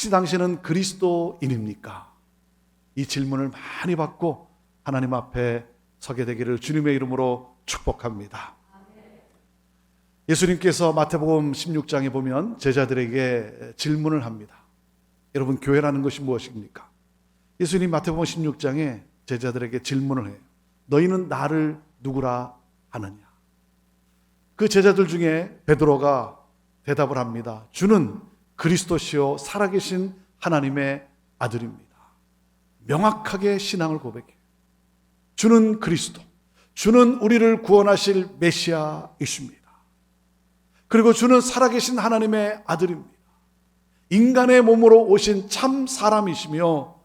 혹시 당신은 그리스도인입니까? 이 질문을 많이 받고 하나님 앞에 서게 되기를 주님의 이름으로 축복합니다. 예수님께서 마태복음 16장에 보면 제자들에게 질문을 합니다. 여러분, 교회라는 것이 무엇입니까? 예수님 마태복음 16장에 제자들에게 질문을 해요. 너희는 나를 누구라 하느냐? 그 제자들 중에 베드로가 대답을 합니다. 주는 그리스도시요 살아계신 하나님의 아들입니다. 명확하게 신앙을 고백해요. 주는 그리스도, 주는 우리를 구원하실 메시아이십니다. 그리고 주는 살아계신 하나님의 아들입니다. 인간의 몸으로 오신 참 사람이시며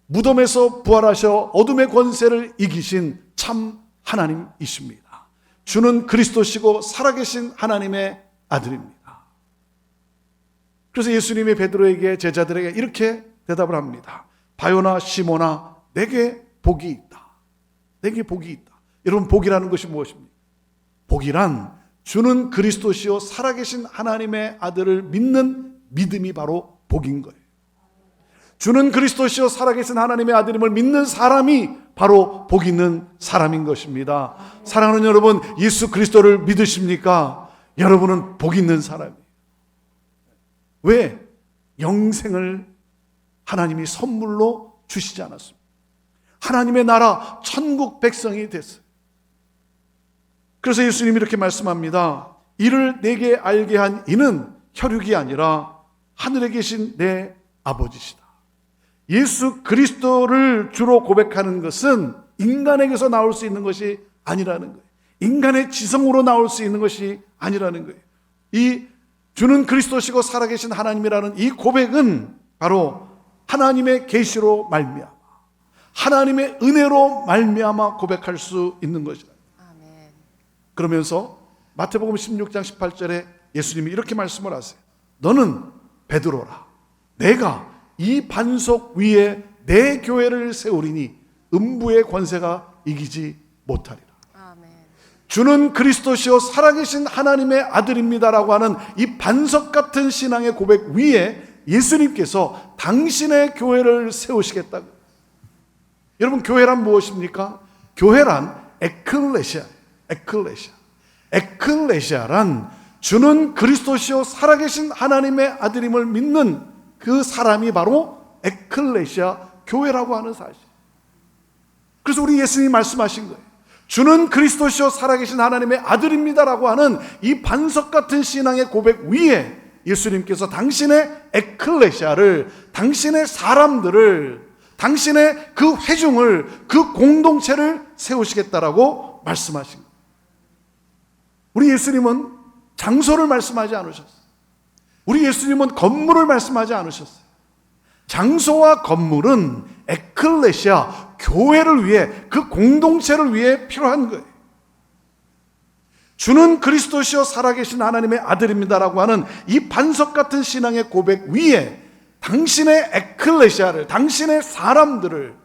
무덤에서 부활하셔 어둠의 권세를 이기신 참 하나님이십니다. 주는 그리스도시고 살아계신 하나님의 아들입니다. 그래서 예수님이 베드로에게 제자들에게 이렇게 대답을 합니다. 바요나 시모나 내게 복이 있다. 내게 복이 있다. 여러분, 복이라는 것이 무엇입니까? 복이란 주는 그리스도시요 살아계신 하나님의 아들을 믿는 믿음이 바로 복인 거예요. 주는 그리스도시요 살아계신 하나님의 아들임을 믿는 사람이 바로 복 있는 사람인 것입니다. 사랑하는 여러분, 예수 그리스도를 믿으십니까? 여러분은 복 있는 사람이에요. 왜? 영생을 하나님이 선물로 주시지 않았습니까? 하나님의 나라 천국 백성이 됐어요. 그래서 예수님이 이렇게 말씀합니다. 이를 내게 알게 한 이는 혈육이 아니라 하늘에 계신 내 아버지시다. 예수 그리스도를 주로 고백하는 것은 인간에게서 나올 수 있는 것이 아니라는 거예요. 인간의 지성으로 나올 수 있는 것이 아니라는 거예요. 이 주는 그리스도시고 살아계신 하나님이라는 이 고백은 바로 하나님의 계시로 말미암아, 하나님의 은혜로 말미암아 고백할 수 있는 것이다. 아멘. 그러면서 마태복음 16장 18절에 예수님이 이렇게 말씀을 하세요. 너는 베드로라. 내가 이 반석 위에 내 교회를 세우리니 음부의 권세가 이기지 못하리라. 아멘. 주는 그리스도시요 살아계신 하나님의 아들입니다라고 하는 이 반석 같은 신앙의 고백 위에 예수님께서 당신의 교회를 세우시겠다고. 여러분, 교회란 무엇입니까? 교회란 에클레시아. 에클레시아란 주는 그리스도시요 살아계신 하나님의 아들임을 믿는 그 사람이 바로 에클레시아 교회라고 하는 사실. 그래서 우리 예수님이 말씀하신 거예요. 주는 그리스도시요 살아계신 하나님의 아들입니다라고 하는 이 반석 같은 신앙의 고백 위에 예수님께서 당신의 에클레시아를, 당신의 사람들을, 당신의 그 회중을, 그 공동체를 세우시겠다라고 말씀하신 거예요. 우리 예수님은 장소를 말씀하지 않으셨어요. 우리 예수님은 건물을 말씀하지 않으셨어요. 장소와 건물은 에클레시아, 교회를 위해, 그 공동체를 위해 필요한 거예요. 주는 그리스도시요 살아계신 하나님의 아들입니다라고 하는 이 반석 같은 신앙의 고백 위에 당신의 에클레시아를, 당신의 사람들을,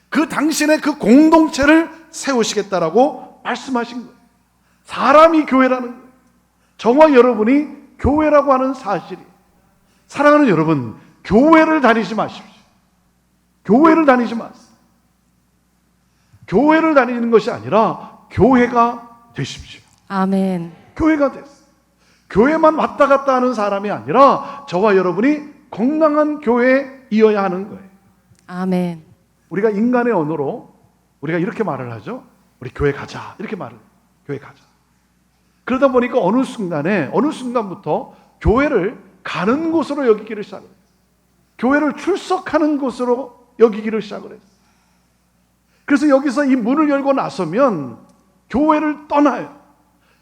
그 당신의 그 공동체를 세우시겠다라고 말씀하신 거예요. 사람이 교회라는 거예요. 저와 여러분이 교회라고 하는 사실이. 사랑하는 여러분, 교회를 다니지 마십시오. 교회를 다니지 마세요. 교회를 다니는 것이 아니라 교회가 되십시오. 아멘. 교회가 됐어요. 교회만 왔다 갔다 하는 사람이 아니라 저와 여러분이 건강한 교회에 이어야 하는 거예요. 아멘. 우리가 인간의 언어로 우리가 이렇게 말을 하죠. 우리 교회 가자, 이렇게 말을 해요. 교회 가자. 그러다 보니까 어느 순간부터 교회를 가는 곳으로 여기기를 시작을 했어요. 교회를 출석하는 곳으로 여기기를 시작을 했어요. 그래서 여기서 이 문을 열고 나서면 교회를 떠나요.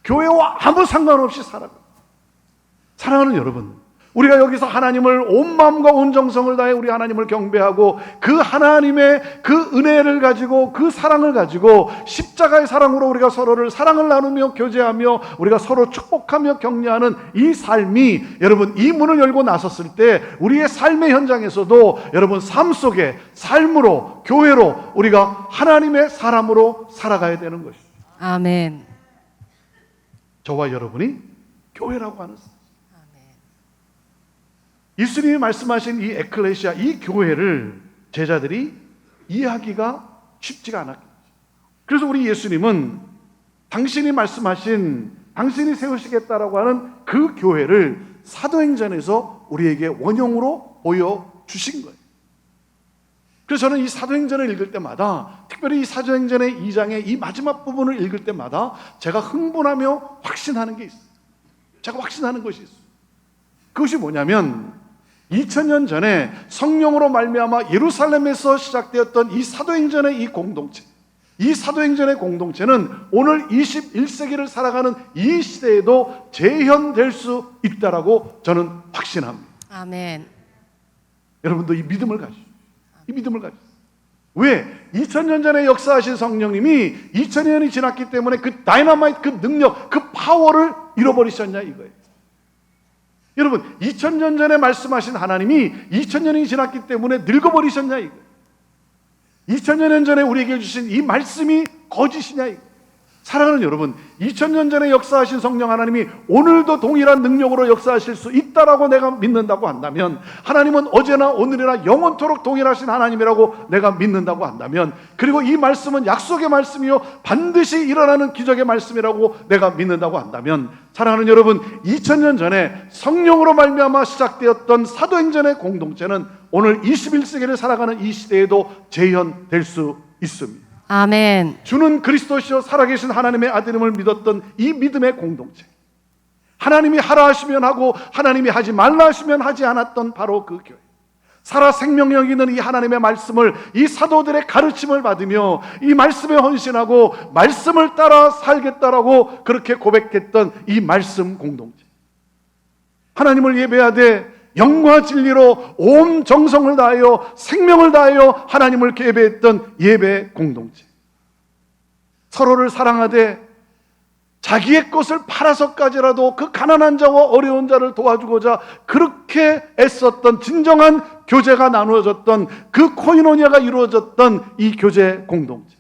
교회와 아무 상관없이 살아가요. 사랑하는 여러분, 우리가 여기서 하나님을 온 마음과 온 정성을 다해 우리 하나님을 경배하고 그 하나님의 그 은혜를 가지고 그 사랑을 가지고 십자가의 사랑으로 우리가 서로를 사랑을 나누며 교제하며 우리가 서로 축복하며 격려하는 이 삶이, 여러분, 이 문을 열고 나섰을 때 우리의 삶의 현장에서도 여러분 삶 속에 삶으로, 교회로 우리가 하나님의 사람으로 살아가야 되는 것입니다. 아멘. 저와 여러분이 교회라고 하는, 예수님이 말씀하신 이 에클레시아, 이 교회를 제자들이 이해하기가 쉽지가 않았겠죠. 그래서 우리 예수님은 당신이 말씀하신, 당신이 세우시겠다라고 하는 그 교회를 사도행전에서 우리에게 원형으로 보여주신 거예요. 그래서 저는 이 사도행전을 읽을 때마다, 특별히 이 사도행전의 2장의 이 마지막 부분을 읽을 때마다 제가 흥분하며 확신하는 게 있어요. 제가 확신하는 것이 있어요. 그것이 뭐냐면 2000년 전에 성령으로 말미암아 예루살렘에서 시작되었던 이 사도행전의 이 공동체, 이 사도행전의 공동체는 오늘 21세기를 살아가는 이 시대에도 재현될 수 있다라고 저는 확신합니다. 아멘. 여러분도 이 믿음을 가지십시오. 이 믿음을 가지십시오. 왜? 2000년 전에 역사하신 성령님이 2000년이 지났기 때문에 그 다이너마이트, 그 능력, 그 파워를 잃어버리셨냐 이거예요. 여러분, 2000년 전에 말씀하신 하나님이 2000년이 지났기 때문에 늙어버리셨냐 이거예요. 2000년 전에 우리에게 주신 이 말씀이 거짓이냐 이거예요. 사랑하는 여러분, 2000년 전에 역사하신 성령 하나님이 오늘도 동일한 능력으로 역사하실 수 있다라고 내가 믿는다고 한다면, 하나님은 어제나 오늘이나 영원토록 동일하신 하나님이라고 내가 믿는다고 한다면, 그리고 이 말씀은 약속의 말씀이요 반드시 일어나는 기적의 말씀이라고 내가 믿는다고 한다면, 사랑하는 여러분, 2000년 전에 성령으로 말미암아 시작되었던 사도행전의 공동체는 오늘 21세기를 살아가는 이 시대에도 재현될 수 있습니다. 아멘. 주는 그리스도시요 살아계신 하나님의 아들임을 믿었던 이 믿음의 공동체, 하나님이 하라 하시면 하고 하나님이 하지 말라 하시면 하지 않았던 바로 그 교회, 살아 생명력 있는 이 하나님의 말씀을, 이 사도들의 가르침을 받으며 이 말씀에 헌신하고 말씀을 따라 살겠다라고 그렇게 고백했던 이 말씀 공동체, 하나님을 예배하되 영과 진리로 온 정성을 다하여 생명을 다하여 하나님을 예배했던 예배 공동체, 서로를 사랑하되 자기의 것을 팔아서까지라도 그 가난한 자와 어려운 자를 도와주고자 그렇게 애썼던 진정한 교제가 나누어졌던 그 코이노니아가 이루어졌던 이 교제 공동체,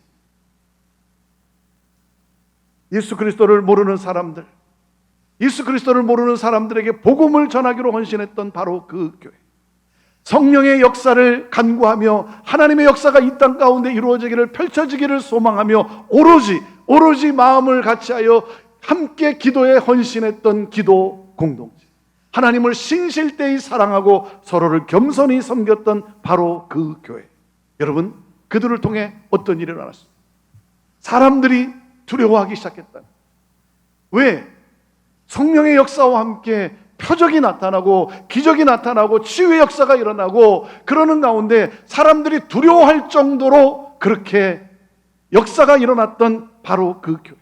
예수 그리스도를 모르는 사람들, 예수 그리스도를 모르는 사람들에게 복음을 전하기로 헌신했던 바로 그 교회, 성령의 역사를 간구하며 하나님의 역사가 이 땅 가운데 이루어지기를, 펼쳐지기를 소망하며 오로지 마음을 같이하여 함께 기도에 헌신했던 기도 공동체, 하나님을 신실되이 사랑하고 서로를 겸손히 섬겼던 바로 그 교회. 여러분, 그들을 통해 어떤 일이 일어났습니까? 사람들이 두려워하기 시작했다. 왜? 성령의 역사와 함께 표적이 나타나고 기적이 나타나고 치유의 역사가 일어나고 그러는 가운데 사람들이 두려워할 정도로 그렇게 역사가 일어났던 바로 그 교회,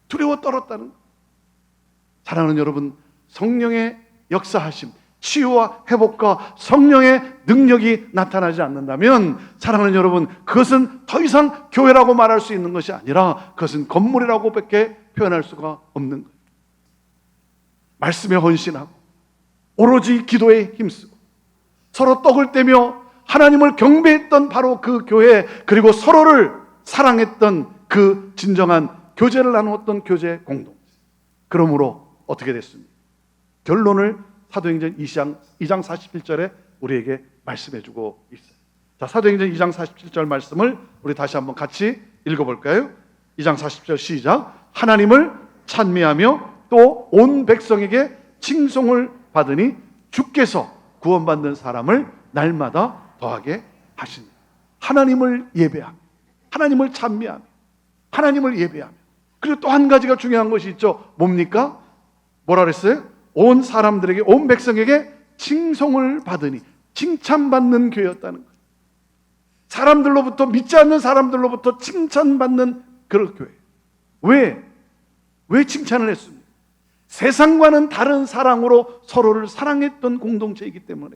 두려워 떨었다는 것. 사랑하는 여러분, 성령의 역사하심, 치유와 회복과 성령의 능력이 나타나지 않는다면, 사랑하는 여러분, 그것은 더 이상 교회라고 말할 수 있는 것이 아니라 그것은 건물이라고밖에 표현할 수가 없는 거예요. 말씀에 헌신하고 오로지 기도에 힘쓰고 서로 떡을 떼며 하나님을 경배했던 바로 그 교회, 그리고 서로를 사랑했던 그 진정한 교제를 나누었던 교제 공동체. 그러므로 어떻게 됐습니까? 결론을 사도행전 2장 47절에 우리에게 말씀해주고 있어요. 자, 사도행전 2장 47절 말씀을 우리 다시 한번 같이 읽어볼까요? 2장 40절 시작. 하나님을 찬미하며 또 온 백성에게 칭송을 받으니 주께서 구원받는 사람을 날마다 더하게 하시니. 하나님을 예배하며, 하나님을 찬미하며, 하나님을 예배하며, 그리고 또 한 가지가 중요한 것이 있죠. 뭡니까? 뭐라 그랬어요? 온 사람들에게, 온 백성에게 칭송을 받으니, 칭찬받는 교회였다는 거예요. 사람들로부터, 믿지 않는 사람들로부터 칭찬받는 그런 교회. 왜 칭찬을 했습니까? 세상과는 다른 사랑으로 서로를 사랑했던 공동체이기 때문에.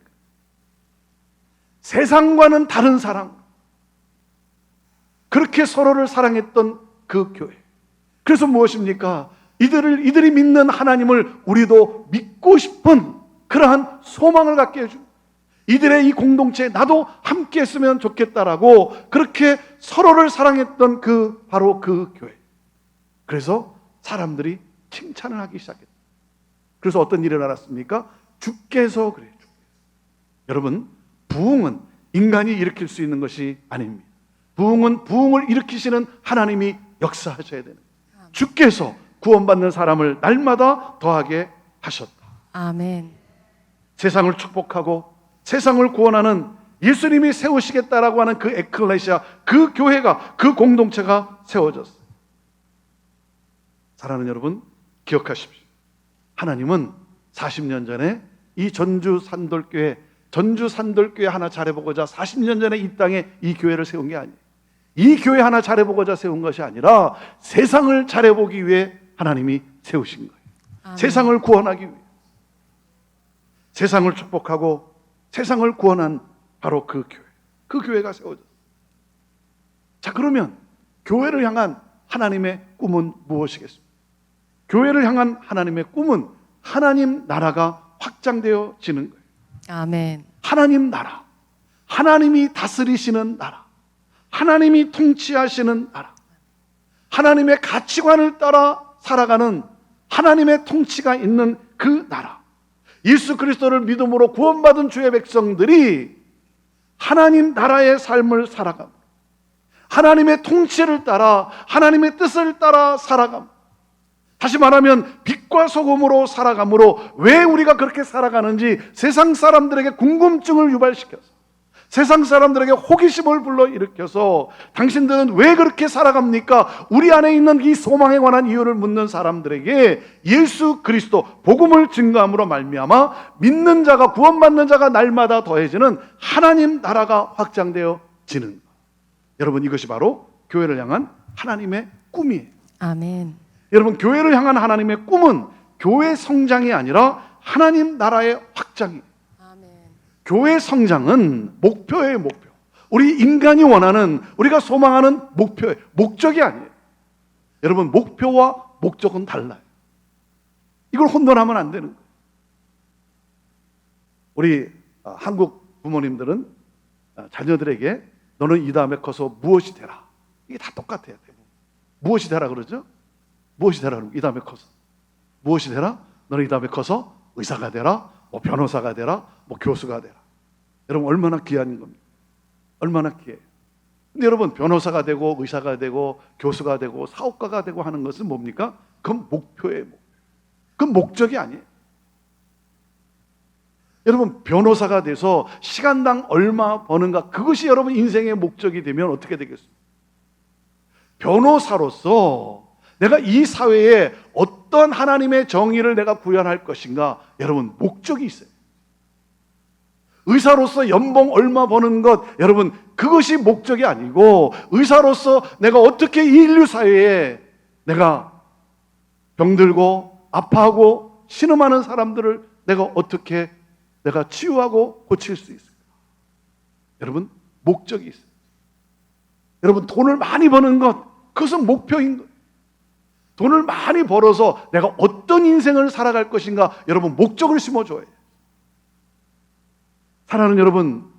세상과는 다른 사랑, 그렇게 서로를 사랑했던 그 교회. 그래서 무엇입니까? 이들이 믿는 하나님을 우리도 믿고 싶은 그러한 소망을 갖게 해줍니다. 이들의 이 공동체에 나도 함께 했으면 좋겠다라고 그렇게 서로를 사랑했던 바로 그 교회. 그래서 사람들이 칭찬을 하기 시작했다. 그래서 어떤 일이 일어났습니까? 주께서 그래요. 여러분, 부흥은 인간이 일으킬 수 있는 것이 아닙니다. 부흥은 부흥을 일으키시는 하나님이 역사하셔야 되는 거예요. 주께서 구원받는 사람을 날마다 더하게 하셨다. 아멘. 세상을 축복하고 세상을 구원하는 예수님이 세우시겠다라고 하는 그 에클레시아, 그 교회가, 그 공동체가 세워졌어요. 사랑하는 여러분, 기억하십시오. 하나님은 40년 전에 이 전주 산돌교회 하나 잘해보고자 40년 전에 이 땅에 이 교회를 세운 게 아니에요. 이 교회 하나 잘해보고자 세운 것이 아니라 세상을 잘해보기 위해 하나님이 세우신 거예요. 아멘. 세상을 구원하기 위해, 세상을 축복하고 세상을 구원한 바로 그 교회, 그 교회가 세워졌어요. 자, 그러면 교회를 향한 하나님의 꿈은 무엇이겠습니까? 교회를 향한 하나님의 꿈은 하나님 나라가 확장되어지는 거예요. 아멘. 하나님 나라, 하나님이 다스리시는 나라, 하나님이 통치하시는 나라, 하나님의 가치관을 따라 살아가는 하나님의 통치가 있는 그 나라, 예수 그리스도를 믿음으로 구원받은 주의 백성들이 하나님 나라의 삶을 살아가고 하나님의 통치를 따라 하나님의 뜻을 따라 살아가고, 다시 말하면 빛과 소금으로 살아가므로 왜 우리가 그렇게 살아가는지 세상 사람들에게 궁금증을 유발시켜서, 세상 사람들에게 호기심을 불러일으켜서 당신들은 왜 그렇게 살아갑니까? 우리 안에 있는 이 소망에 관한 이유를 묻는 사람들에게 예수 그리스도 복음을 증거함으로 말미암아 믿는 자가, 구원받는 자가 날마다 더해지는 하나님 나라가 확장되어지는 것. 여러분, 이것이 바로 교회를 향한 하나님의 꿈이에요. 아멘. 여러분, 교회를 향한 하나님의 꿈은 교회 성장이 아니라 하나님 나라의 확장이에요. 아멘. 교회 성장은 목표예요, 목표. 우리 인간이 원하는, 우리가 소망하는 목표예요. 목적이 아니에요. 여러분, 목표와 목적은 달라요. 이걸 혼돈하면 안 되는 거예요. 우리 한국 부모님들은 자녀들에게 너는 이 다음에 커서 무엇이 되라. 이게 다 똑같아요. 무엇이 되라 그러죠? 무엇이 되라 그러면 이 다음에 커서 무엇이 되라? 너는 이 다음에 커서 의사가 되라, 뭐 변호사가 되라, 뭐 교수가 되라. 여러분, 얼마나 귀한 겁니까? 얼마나 귀해요. 근데 여러분, 변호사가 되고 의사가 되고 교수가 되고 사업가가 되고 하는 것은 뭡니까? 그건 목표예요. 그건 목적이 아니에요. 여러분, 변호사가 돼서 시간당 얼마 버는가, 그것이 여러분 인생의 목적이 되면 어떻게 되겠습니까? 변호사로서 내가 이 사회에 어떤 하나님의 정의를 내가 구현할 것인가, 여러분, 목적이 있어요. 의사로서 연봉 얼마 버는 것, 여러분, 그것이 목적이 아니고, 의사로서 내가 어떻게 이 인류 사회에 내가 병들고 아파하고 신음하는 사람들을 내가 어떻게 내가 치유하고 고칠 수 있을까? 여러분, 목적이 있어요. 여러분, 돈을 많이 버는 것, 그것은 목표인 거예요. 돈을 많이 벌어서 내가 어떤 인생을 살아갈 것인가, 여러분, 목적을 심어줘야 해요. 사랑하는 여러분,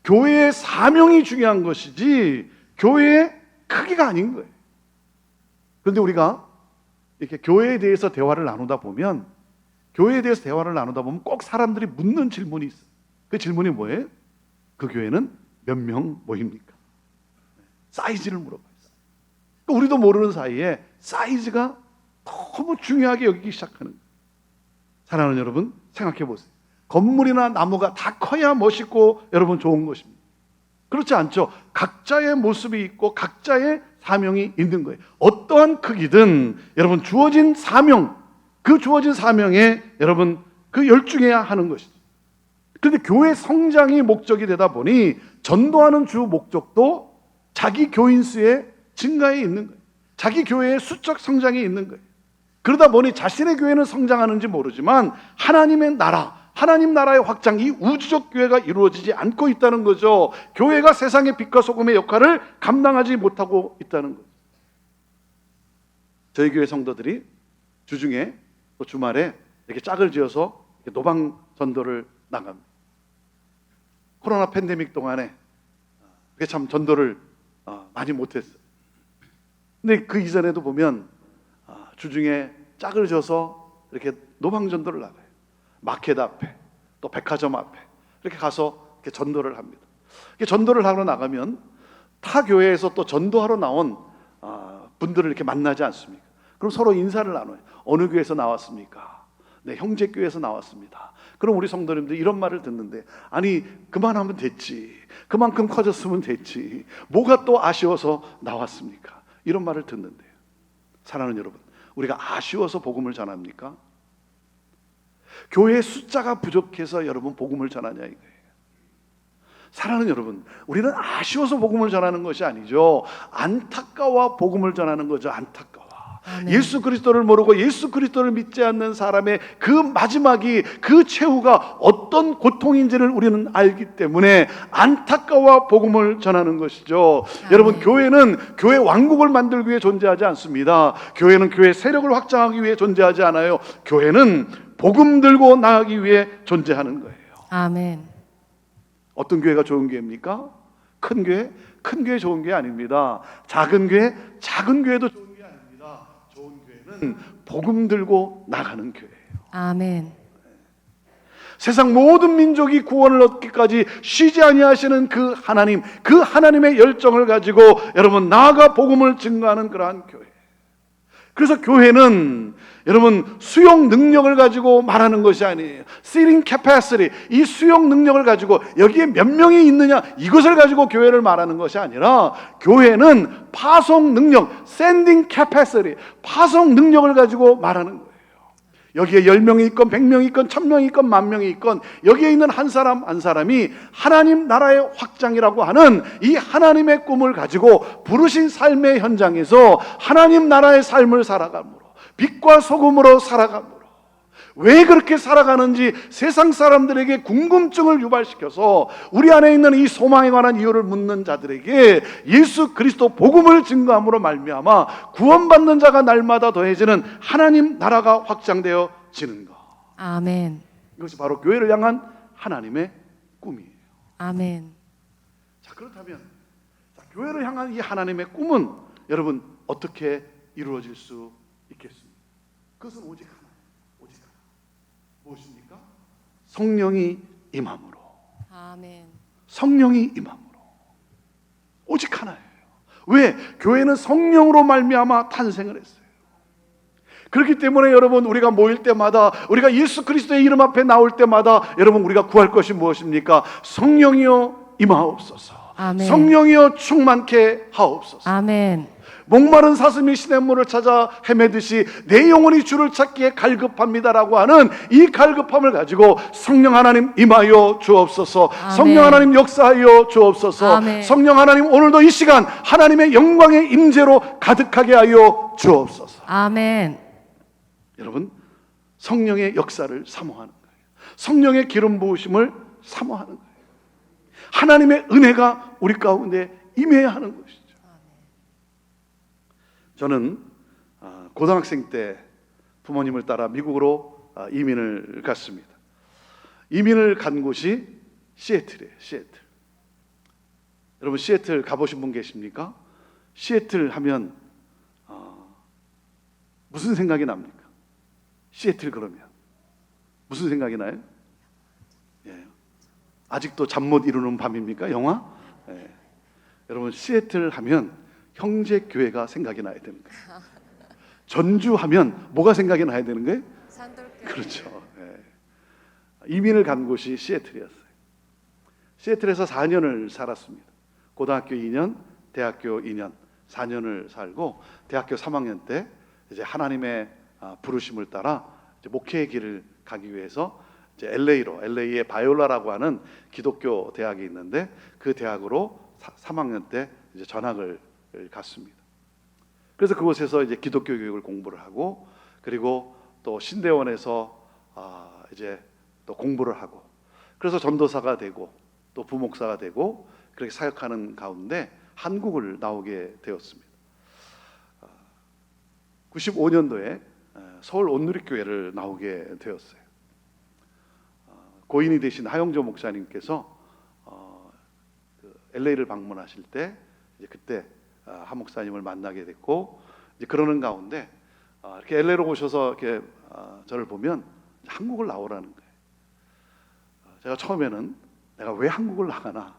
교회의 사명이 중요한 것이지 교회의 크기가 아닌 거예요. 그런데 우리가 이렇게 교회에 대해서 대화를 나누다 보면 꼭 사람들이 묻는 질문이 있어요. 그 질문이 뭐예요? 그 교회는 몇 명 모입니까? 사이즈를 물어봐요. 그러니까 우리도 모르는 사이에 사이즈가 너무 중요하게 여기기 시작하는 거예요. 사랑하는 여러분, 생각해 보세요. 건물이나 나무가 다 커야 멋있고 여러분 좋은 것입니다. 그렇지 않죠? 각자의 모습이 있고 각자의 사명이 있는 거예요. 어떠한 크기든 여러분 주어진 사명, 그 주어진 사명에 여러분 그 열중해야 하는 것이죠. 그런데 교회 성장이 목적이 되다 보니 전도하는 주 목적도 자기 교인 수의 증가에 있는 거예요. 자기 교회의 수적 성장이 있는 거예요. 그러다 보니 자신의 교회는 성장하는지 모르지만 하나님의 나라, 하나님 나라의 확장, 이 우주적 교회가 이루어지지 않고 있다는 거죠. 교회가 세상의 빛과 소금의 역할을 감당하지 못하고 있다는 거죠. 저희 교회 성도들이 주중에 또 주말에 이렇게 짝을 지어서 이렇게 노방 전도를 나갑니다. 코로나 팬데믹 동안에 그게 참 전도를 많이 못했어요. 근데 그 이전에도 보면 주중에 짝을 져서 이렇게 노방 전도를 나가요. 마켓 앞에, 또 백화점 앞에, 이렇게 가서 이렇게 전도를 합니다. 이렇게 전도를 하러 나가면 타 교회에서 또 전도하러 나온 분들을 이렇게 만나지 않습니까? 그럼 서로 인사를 나눠요. 어느 교회에서 나왔습니까? 네, 형제 교회에서 나왔습니다. 그럼 우리 성도님들 이런 말을 듣는데, 아니 그만하면 됐지, 그만큼 커졌으면 됐지, 뭐가 또 아쉬워서 나왔습니까? 이런 말을 듣는데요. 사랑하는 여러분, 우리가 아쉬워서 복음을 전합니까? 교회의 숫자가 부족해서 여러분 복음을 전하냐 이거예요. 사랑하는 여러분, 우리는 아쉬워서 복음을 전하는 것이 아니죠. 안타까워 복음을 전하는 거죠. 안타까워. 아멘. 예수 그리스도를 모르고 예수 그리스도를 믿지 않는 사람의 그 마지막이, 그 최후가 어떤 고통인지를 우리는 알기 때문에 안타까워 복음을 전하는 것이죠. 아멘. 여러분, 교회는 교회 왕국을 만들기 위해 존재하지 않습니다. 교회는 교회 세력을 확장하기 위해 존재하지 않아요. 교회는 복음 들고 나가기 위해 존재하는 거예요. 아멘. 어떤 교회가 좋은 교회입니까? 큰 교회? 큰 교회 좋은 교회 아닙니다. 작은 교회? 작은 교회도 좋은 교회 아닙니다. 좋은 교회는 복음 들고 나가는 교회예요. 아멘. 세상 모든 민족이 구원을 얻기까지 쉬지 아니하시는 그 하나님, 그 하나님의 열정을 가지고 여러분 나아가 복음을 증거하는 그러한 교회. 그래서 교회는 여러분 수용 능력을 가지고 말하는 것이 아니에요. Seating capacity, 이 수용 능력을 가지고 여기에 몇 명이 있느냐 이것을 가지고 교회를 말하는 것이 아니라, 교회는 파송 능력, Sending capacity, 파송 능력을 가지고 말하는 거예요. 여기에 10명이 있건 100명이 있건 1000명이 있건 10,000명이 있건 여기에 있는 한 사람 한 사람이 하나님 나라의 확장이라고 하는 이 하나님의 꿈을 가지고 부르신 삶의 현장에서 하나님 나라의 삶을 살아감으로, 빛과 소금으로 살아감으로, 왜 그렇게 살아가는지 세상 사람들에게 궁금증을 유발시켜서 우리 안에 있는 이 소망에 관한 이유를 묻는 자들에게 예수 그리스도 복음을 증거함으로 말미암아 구원받는 자가 날마다 더해지는 하나님 나라가 확장되어지는 것. 아멘. 이것이 바로 교회를 향한 하나님의 꿈이에요. 아멘. 자, 그렇다면 교회를 향한 이 하나님의 꿈은 여러분 어떻게 이루어질 수 있겠습니까? 그것은 오직 하나, 오직 하나. 무엇입니까? 성령이 임함으로. 아멘. 성령이 임함으로. 오직 하나예요. 왜? 교회는 성령으로 말미암아 탄생을 했어요. 그렇기 때문에 여러분, 우리가 모일 때마다, 우리가 예수 그리스도의 이름 앞에 나올 때마다 여러분 우리가 구할 것이 무엇입니까? 성령이여 임하옵소서. 아멘. 성령이여 충만케 하옵소서. 아멘. 목마른 사슴이 시냇물을 찾아 헤매듯이 내 영혼이 주를 찾기에 갈급합니다라고 하는 이 갈급함을 가지고 성령 하나님 임하여 주옵소서. 아멘. 성령 하나님 역사하여 주옵소서. 아멘. 성령 하나님 오늘도 이 시간 하나님의 영광의 임재로 가득하게 하여 주옵소서. 아멘. 여러분, 성령의 역사를 사모하는 거예요. 성령의 기름 부으심을 사모하는 거예요. 하나님의 은혜가 우리 가운데 임해야 하는 것이죠. 저는 고등학생 때 부모님을 따라 미국으로 이민을 갔습니다. 이민을 간 곳이 시애틀이에요. 시애틀. 여러분, 시애틀 가보신 분 계십니까? 시애틀 하면 무슨 생각이 납니까? 시애틀 그러면 무슨 생각이 나요? 예. 아직도 잠 못 이루는 밤입니까? 영화? 예. 여러분, 시애틀 하면 형제 교회가 생각이 나야 되는 거예요. 전주하면 뭐가 생각이 나야 되는 거예요? 산돌교회. 그렇죠. 예. 이민을 간 곳이 시애틀이었어요. 시애틀에서 4년을 살았습니다. 고등학교 2년, 대학교 2년, 4년을 살고 대학교 3학년 때 이제 하나님의 부르심을 따라 이제 목회의 길을 가기 위해서 이제 LA의 바이올라라고 하는 기독교 대학이 있는데 그 대학으로 3학년 때 이제 전학을 갔습니다. 그래서 그곳에서 이제 기독교 교육을 공부를 하고, 그리고 또 신대원에서 이제 또 공부를 하고, 그래서 전도사가 되고 또 부목사가 되고 그렇게 사역하는 가운데 한국을 나오게 되었습니다. 95년도에 서울 온누리교회를 나오게 되었어요. 고인이 되신 하영조 목사님께서 LA를 방문하실 때 이제 그때 하 목사님을 만나게 됐고, 이제 그러는 가운데 이렇게 LA로 오셔서 이렇게 저를 보면 한국을 나오라는 거예요. 제가 처음에는 내가 왜 한국을 나가나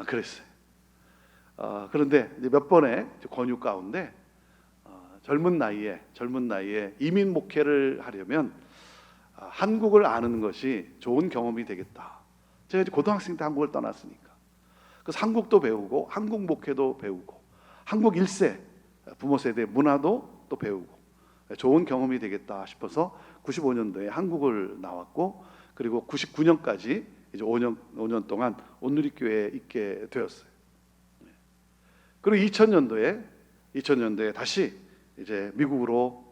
그랬어요. 그런데 이제 몇 번의 권유 가운데 젊은 나이에 이민 목회를 하려면 한국을 아는 것이 좋은 경험이 되겠다. 제가 이제 고등학생 때 한국을 떠났으니까. 그래서 한국도 배우고 한국 목회도 배우고 한국 일세 부모 세대 문화도 또 배우고 좋은 경험이 되겠다 싶어서 95년도에 한국을 나왔고 그리고 99년까지 이제 5년 동안 온누리교회에 있게 되었어요. 그리고 2000년도에 다시 이제 미국으로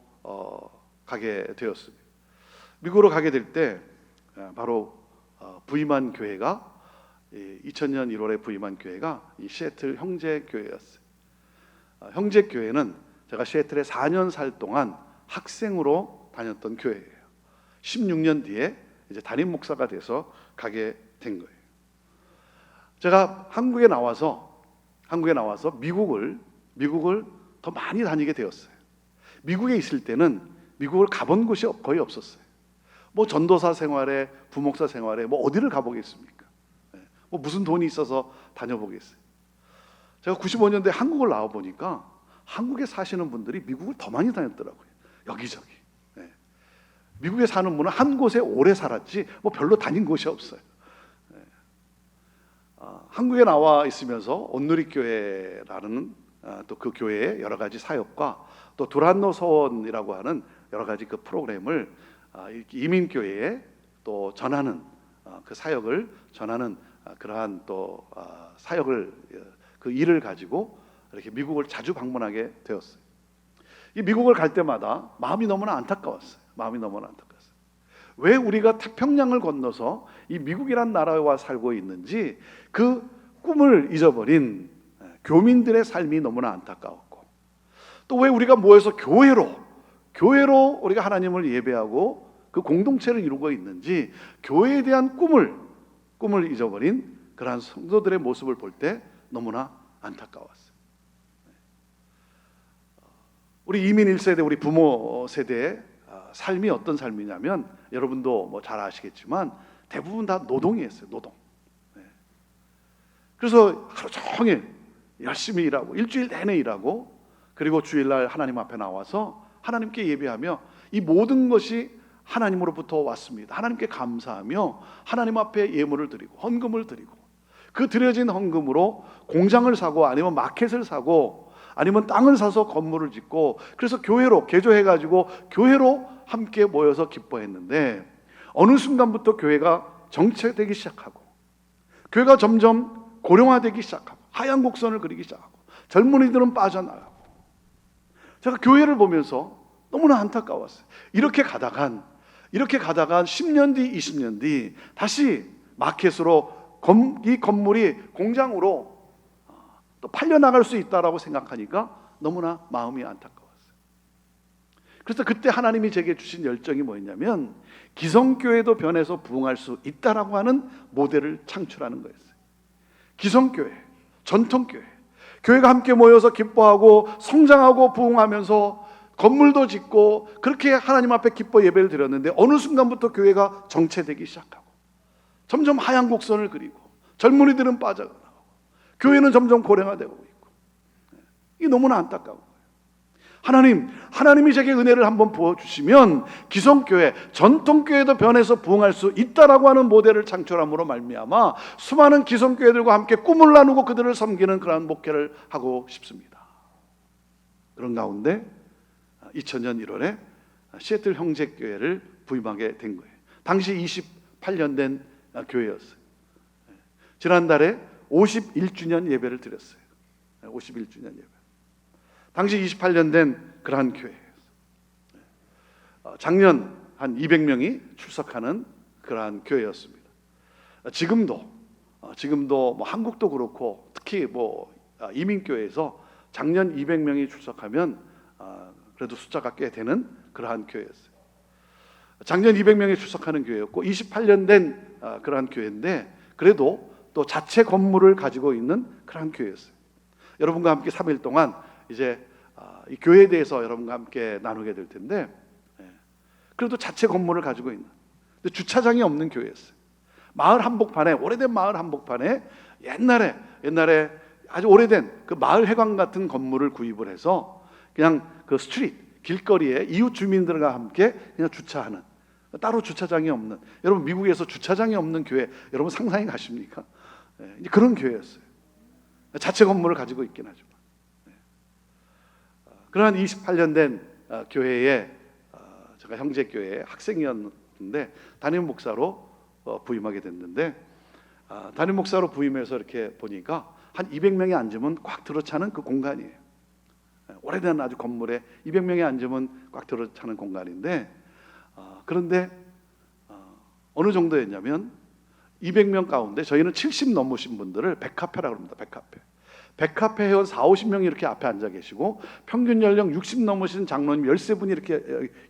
가게 되었습니다. 미국으로 가게 될 때 바로 부임한 교회가 2000년 1월에 부임한 교회가 이 시애틀 형제교회였어요. 형제교회는 제가 시애틀에 4년 살 동안 학생으로 다녔던 교회예요. 16년 뒤에 이제 담임 목사가 돼서 가게 된 거예요. 제가 한국에 나와서 미국을 더 많이 다니게 되었어요. 미국에 있을 때는 미국을 가본 곳이 거의 없었어요. 뭐 전도사 생활에 부목사 생활에 뭐 어디를 가보겠습니까? 뭐 무슨 돈이 있어서 다녀보겠어요. 제가 95년도에 한국을 나와 보니까 한국에 사시는 분들이 미국을 더 많이 다녔더라고요. 여기저기. 미국에 사는 분은 한 곳에 오래 살았지 뭐 별로 다닌 곳이 없어요. 한국에 나와 있으면서 온누리교회라는 또 그 교회의 여러 가지 사역과 또 두란노 서원이라고 하는 여러 가지 그 프로그램을 이민교회에 또 전하는 그 사역을 전하는 그러한 또 사역을 그 일을 가지고 이렇게 미국을 자주 방문하게 되었어요. 이 미국을 갈 때마다 마음이 너무나 안타까웠어요. 왜 우리가 태평양을 건너서 이 미국이란 나라와 살고 있는지 그 꿈을 잊어버린 교민들의 삶이 너무나 안타까웠고 또 왜 우리가 모여서 교회로 우리가 하나님을 예배하고 그 공동체를 이루고 있는지 교회에 대한 꿈을 잊어버린 그러한 성도들의 모습을 볼 때 너무나 안타까웠어요. 우리 이민 1세대 우리 부모 세대의 삶이 어떤 삶이냐면 여러분도 뭐 잘 아시겠지만 대부분 다 노동이었어요. 노동. 그래서 하루 종일 열심히 일하고 일주일 내내 일하고 그리고 주일날 하나님 앞에 나와서 하나님께 예배하며 이 모든 것이 하나님으로부터 왔습니다. 하나님께 감사하며 하나님 앞에 예물을 드리고 헌금을 드리고 그 드려진 헌금으로 공장을 사고 아니면 마켓을 사고 아니면 땅을 사서 건물을 짓고 그래서 교회로 개조해가지고 교회로 함께 모여서 기뻐했는데 어느 순간부터 교회가 정체되기 시작하고 교회가 점점 고령화되기 시작하고 하얀 곡선을 그리기 시작하고 젊은이들은 빠져나가고 제가 교회를 보면서 너무나 안타까웠어요. 이렇게 가다간 10년 뒤 20년 뒤 다시 마켓으로 이 건물이 공장으로 또 팔려나갈 수 있다라고 생각하니까 너무나 마음이 안타까웠어요. 그래서 그때 하나님이 제게 주신 열정이 뭐였냐면 기성교회도 변해서 부흥할 수 있다라고 하는 모델을 창출하는 거였어요. 기성교회, 전통교회, 교회가 함께 모여서 기뻐하고 성장하고 부흥하면서 건물도 짓고 그렇게 하나님 앞에 기뻐 예배를 드렸는데 어느 순간부터 교회가 정체되기 시작하고 점점 하얀 곡선을 그리고 젊은이들은 빠져나가고 교회는 점점 고령화되고 있고 이게 너무나 안타까운 거예요. 하나님이 제게 은혜를 한번 부어주시면 기성교회, 전통교회도 변해서 부흥할 수 있다라고 하는 모델을 창출함으로 말미암아 수많은 기성교회들과 함께 꿈을 나누고 그들을 섬기는 그러한 목회를 하고 싶습니다. 그런 가운데 2000년 1월에 시애틀 형제교회를 부임하게 된 거예요. 당시 28년 된 교회였어요. 지난달에 51주년 예배를 드렸어요. 51주년 예배. 당시 28년 된 그러한 교회였어요. 작년 한 200명이 출석하는 그러한 교회였습니다. 지금도 뭐 한국도 그렇고 특히 뭐 이민교회에서 작년 200명이 출석하면 그래도 숫자가 꽤 되는 그러한 교회였어요. 작년 200명이 출석하는 교회였고 28년 된 그러한 교회인데 그래도 또 자체 건물을 가지고 있는 그러한 교회였어요. 여러분과 함께 3일 동안 이제 이 교회에 대해서 여러분과 함께 나누게 될 텐데 그래도 자체 건물을 가지고 있는 주차장이 없는 교회였어요. 마을 한복판에, 오래된 마을 한복판에 옛날에 아주 오래된 그 마을 회관 같은 건물을 구입을 해서 그냥 그 스트릿 길거리에 이웃 주민들과 함께 그냥 주차하는, 따로 주차장이 없는, 여러분 미국에서 주차장이 없는 교회 여러분 상상이 가십니까? 이제 그런 교회였어요. 자체 건물을 가지고 있긴 하지만. 그러한 28년 된 교회에 제가 형제교회의 학생이었는데 담임 목사로 부임하게 됐는데, 담임 목사로 부임해서 이렇게 보니까 한 200명이 앉으면 꽉 들어차는 그 공간이에요. 오래된 아주 건물에 200명이 앉으면 꽉 들어차는 공간인데, 그런데 어느 정도였냐면 200명 가운데 저희는 70 넘으신 분들을 백카페라고 합니다. 백카페 회원 40-50명이 이렇게 앞에 앉아 계시고, 평균 연령 60 넘으신 장로님 13분이 이렇게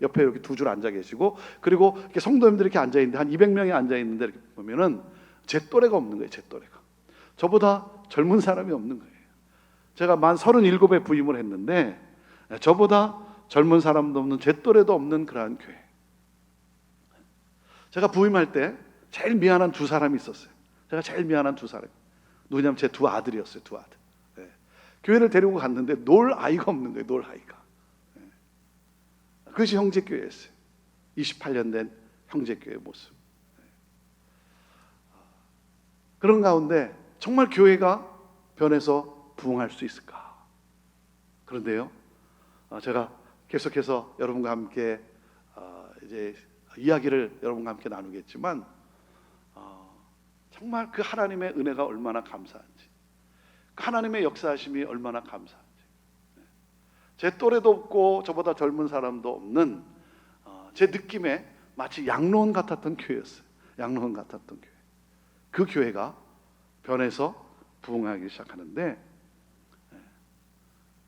옆에 이렇게 두 줄 앉아 계시고, 그리고 이렇게 성도님들이 이렇게 앉아 있는데 한 200명이 앉아 있는데 이렇게 보면은 제 또래가 없는 거예요. 제 또래가. 저보다 젊은 사람이 없는 거예요. 제가 만 37에 부임을 했는데 저보다 젊은 사람도 없는, 제 또래도 없는 그러한 교회. 제가 부임할 때 제일 미안한 두 사람이 있었어요. 제가 제일 미안한 두 사람. 누구냐면 제 두 아들이었어요. 두 아들. 교회를 데리고 갔는데 놀 아이가 없는 거예요. 놀 아이가. 그것이 형제교회였어요. 28년 된 형제교회의 모습. 그런 가운데 정말 교회가 변해서 부흥할 수 있을까? 그런데요, 제가 계속해서 여러분과 함께 이제 이야기를 여러분과 함께 나누겠지만, 정말 그 하나님의 은혜가 얼마나 감사한지, 그 하나님의 역사하심이 얼마나 감사한지. 제 또래도 없고 저보다 젊은 사람도 없는 제 느낌에 마치 양로원 같았던 교회였어요. 양로원 같았던 교회. 그 교회가 변해서 부흥하기 시작하는데,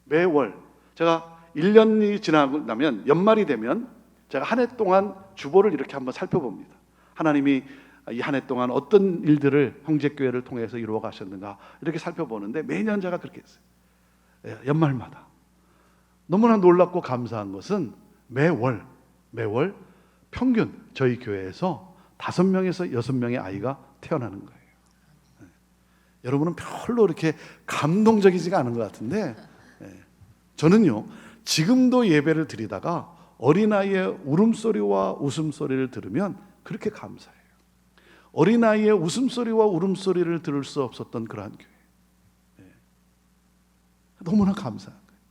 매월 제가 1년이 지나고 나면 연말이 되면 제가 한 해 동안 주보를 이렇게 한번 살펴봅니다. 하나님이 이 한 해 동안 어떤 일들을 형제교회를 통해서 이루어 가셨는가 이렇게 살펴보는데, 매년 제가 그렇게 했어요. 연말마다. 너무나 놀랍고 감사한 것은 매월 평균 저희 교회에서 5명에서 6명의 아이가 태어나는 거예요. 여러분은 별로 이렇게 감동적이지가 않은 것 같은데, 저는요 지금도 예배를 드리다가 어린아이의 울음소리와 웃음소리를 들으면 그렇게 감사해요. 어린아이의 웃음소리와 울음소리를 들을 수 없었던 그러한 교회. 너무나 감사한 거예요.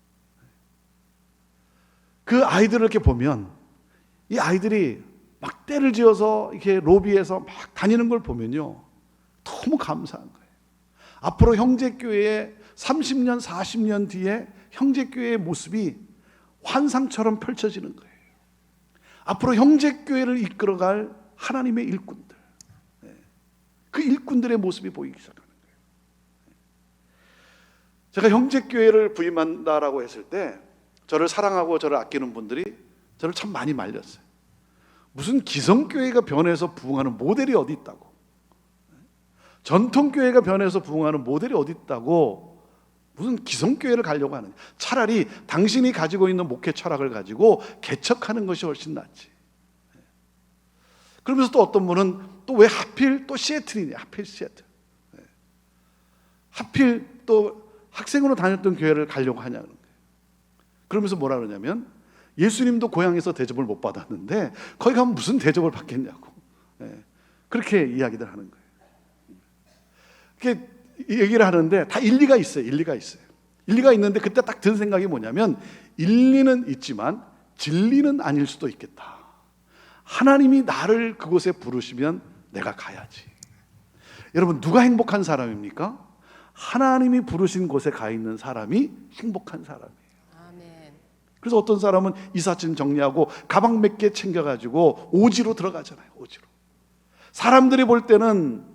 그 아이들을 이렇게 보면, 이 아이들이 막 떼를 지어서 이렇게 로비에서 막 다니는 걸 보면요 너무 감사한 거예요. 앞으로 형제교회에 30년, 40년 뒤에 형제교회의 모습이 환상처럼 펼쳐지는 거예요. 앞으로 형제교회를 이끌어갈 하나님의 일꾼들, 그 일꾼들의 모습이 보이기 시작하는 거예요. 제가 형제교회를 부임한다라고 했을 때 저를 사랑하고 저를 아끼는 분들이 저를 참 많이 말렸어요. 무슨 기성교회가 변해서 부흥하는 모델이 어디 있다고, 전통교회가 변해서 부흥하는 모델이 어디 있다고 무슨 기성교회를 가려고 하느냐. 차라리 당신이 가지고 있는 목회 철학을 가지고 개척하는 것이 훨씬 낫지. 그러면서 또 어떤 분은 또 왜 하필 또 시애틀이냐, 하필 시애틀, 하필 또 학생으로 다녔던 교회를 가려고 하냐는 거예요. 그러면서 뭐라 그러냐면, 예수님도 고향에서 대접을 못 받았는데 거기 가면 무슨 대접을 받겠냐고, 그렇게 이야기들 하는 거예요. 그렇게 얘기를 하는데 다 일리가 있어요. 일리가 있는데 그때 딱 든 생각이 뭐냐면, 일리는 있지만 진리는 아닐 수도 있겠다. 하나님이 나를 그곳에 부르시면 내가 가야지. 여러분, 누가 행복한 사람입니까? 하나님이 부르신 곳에 가 있는 사람이 행복한 사람이에요. 아멘. 그래서 어떤 사람은 이삿짐 정리하고 가방 몇 개 챙겨가지고 오지로 들어가잖아요. 오지로. 사람들이 볼 때는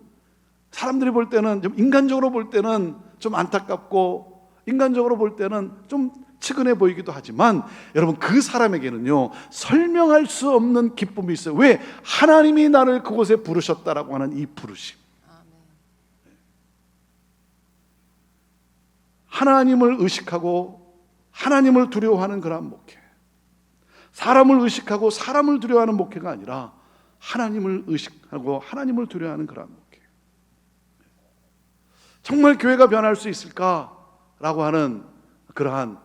좀 인간적으로 볼 때는 좀 안타깝고, 인간적으로 볼 때는 좀 측은해 보이기도 하지만, 여러분 그 사람에게는요 설명할 수 없는 기쁨이 있어요. 왜? 하나님이 나를 그곳에 부르셨다라고 하는 이 부르심. 아멘. 하나님을 의식하고 하나님을 두려워하는 그러한 목회, 사람을 의식하고 사람을 두려워하는 목회가 아니라 하나님을 의식하고 하나님을 두려워하는 그러한 목회. 정말 교회가 변할 수 있을까라고 하는 그러한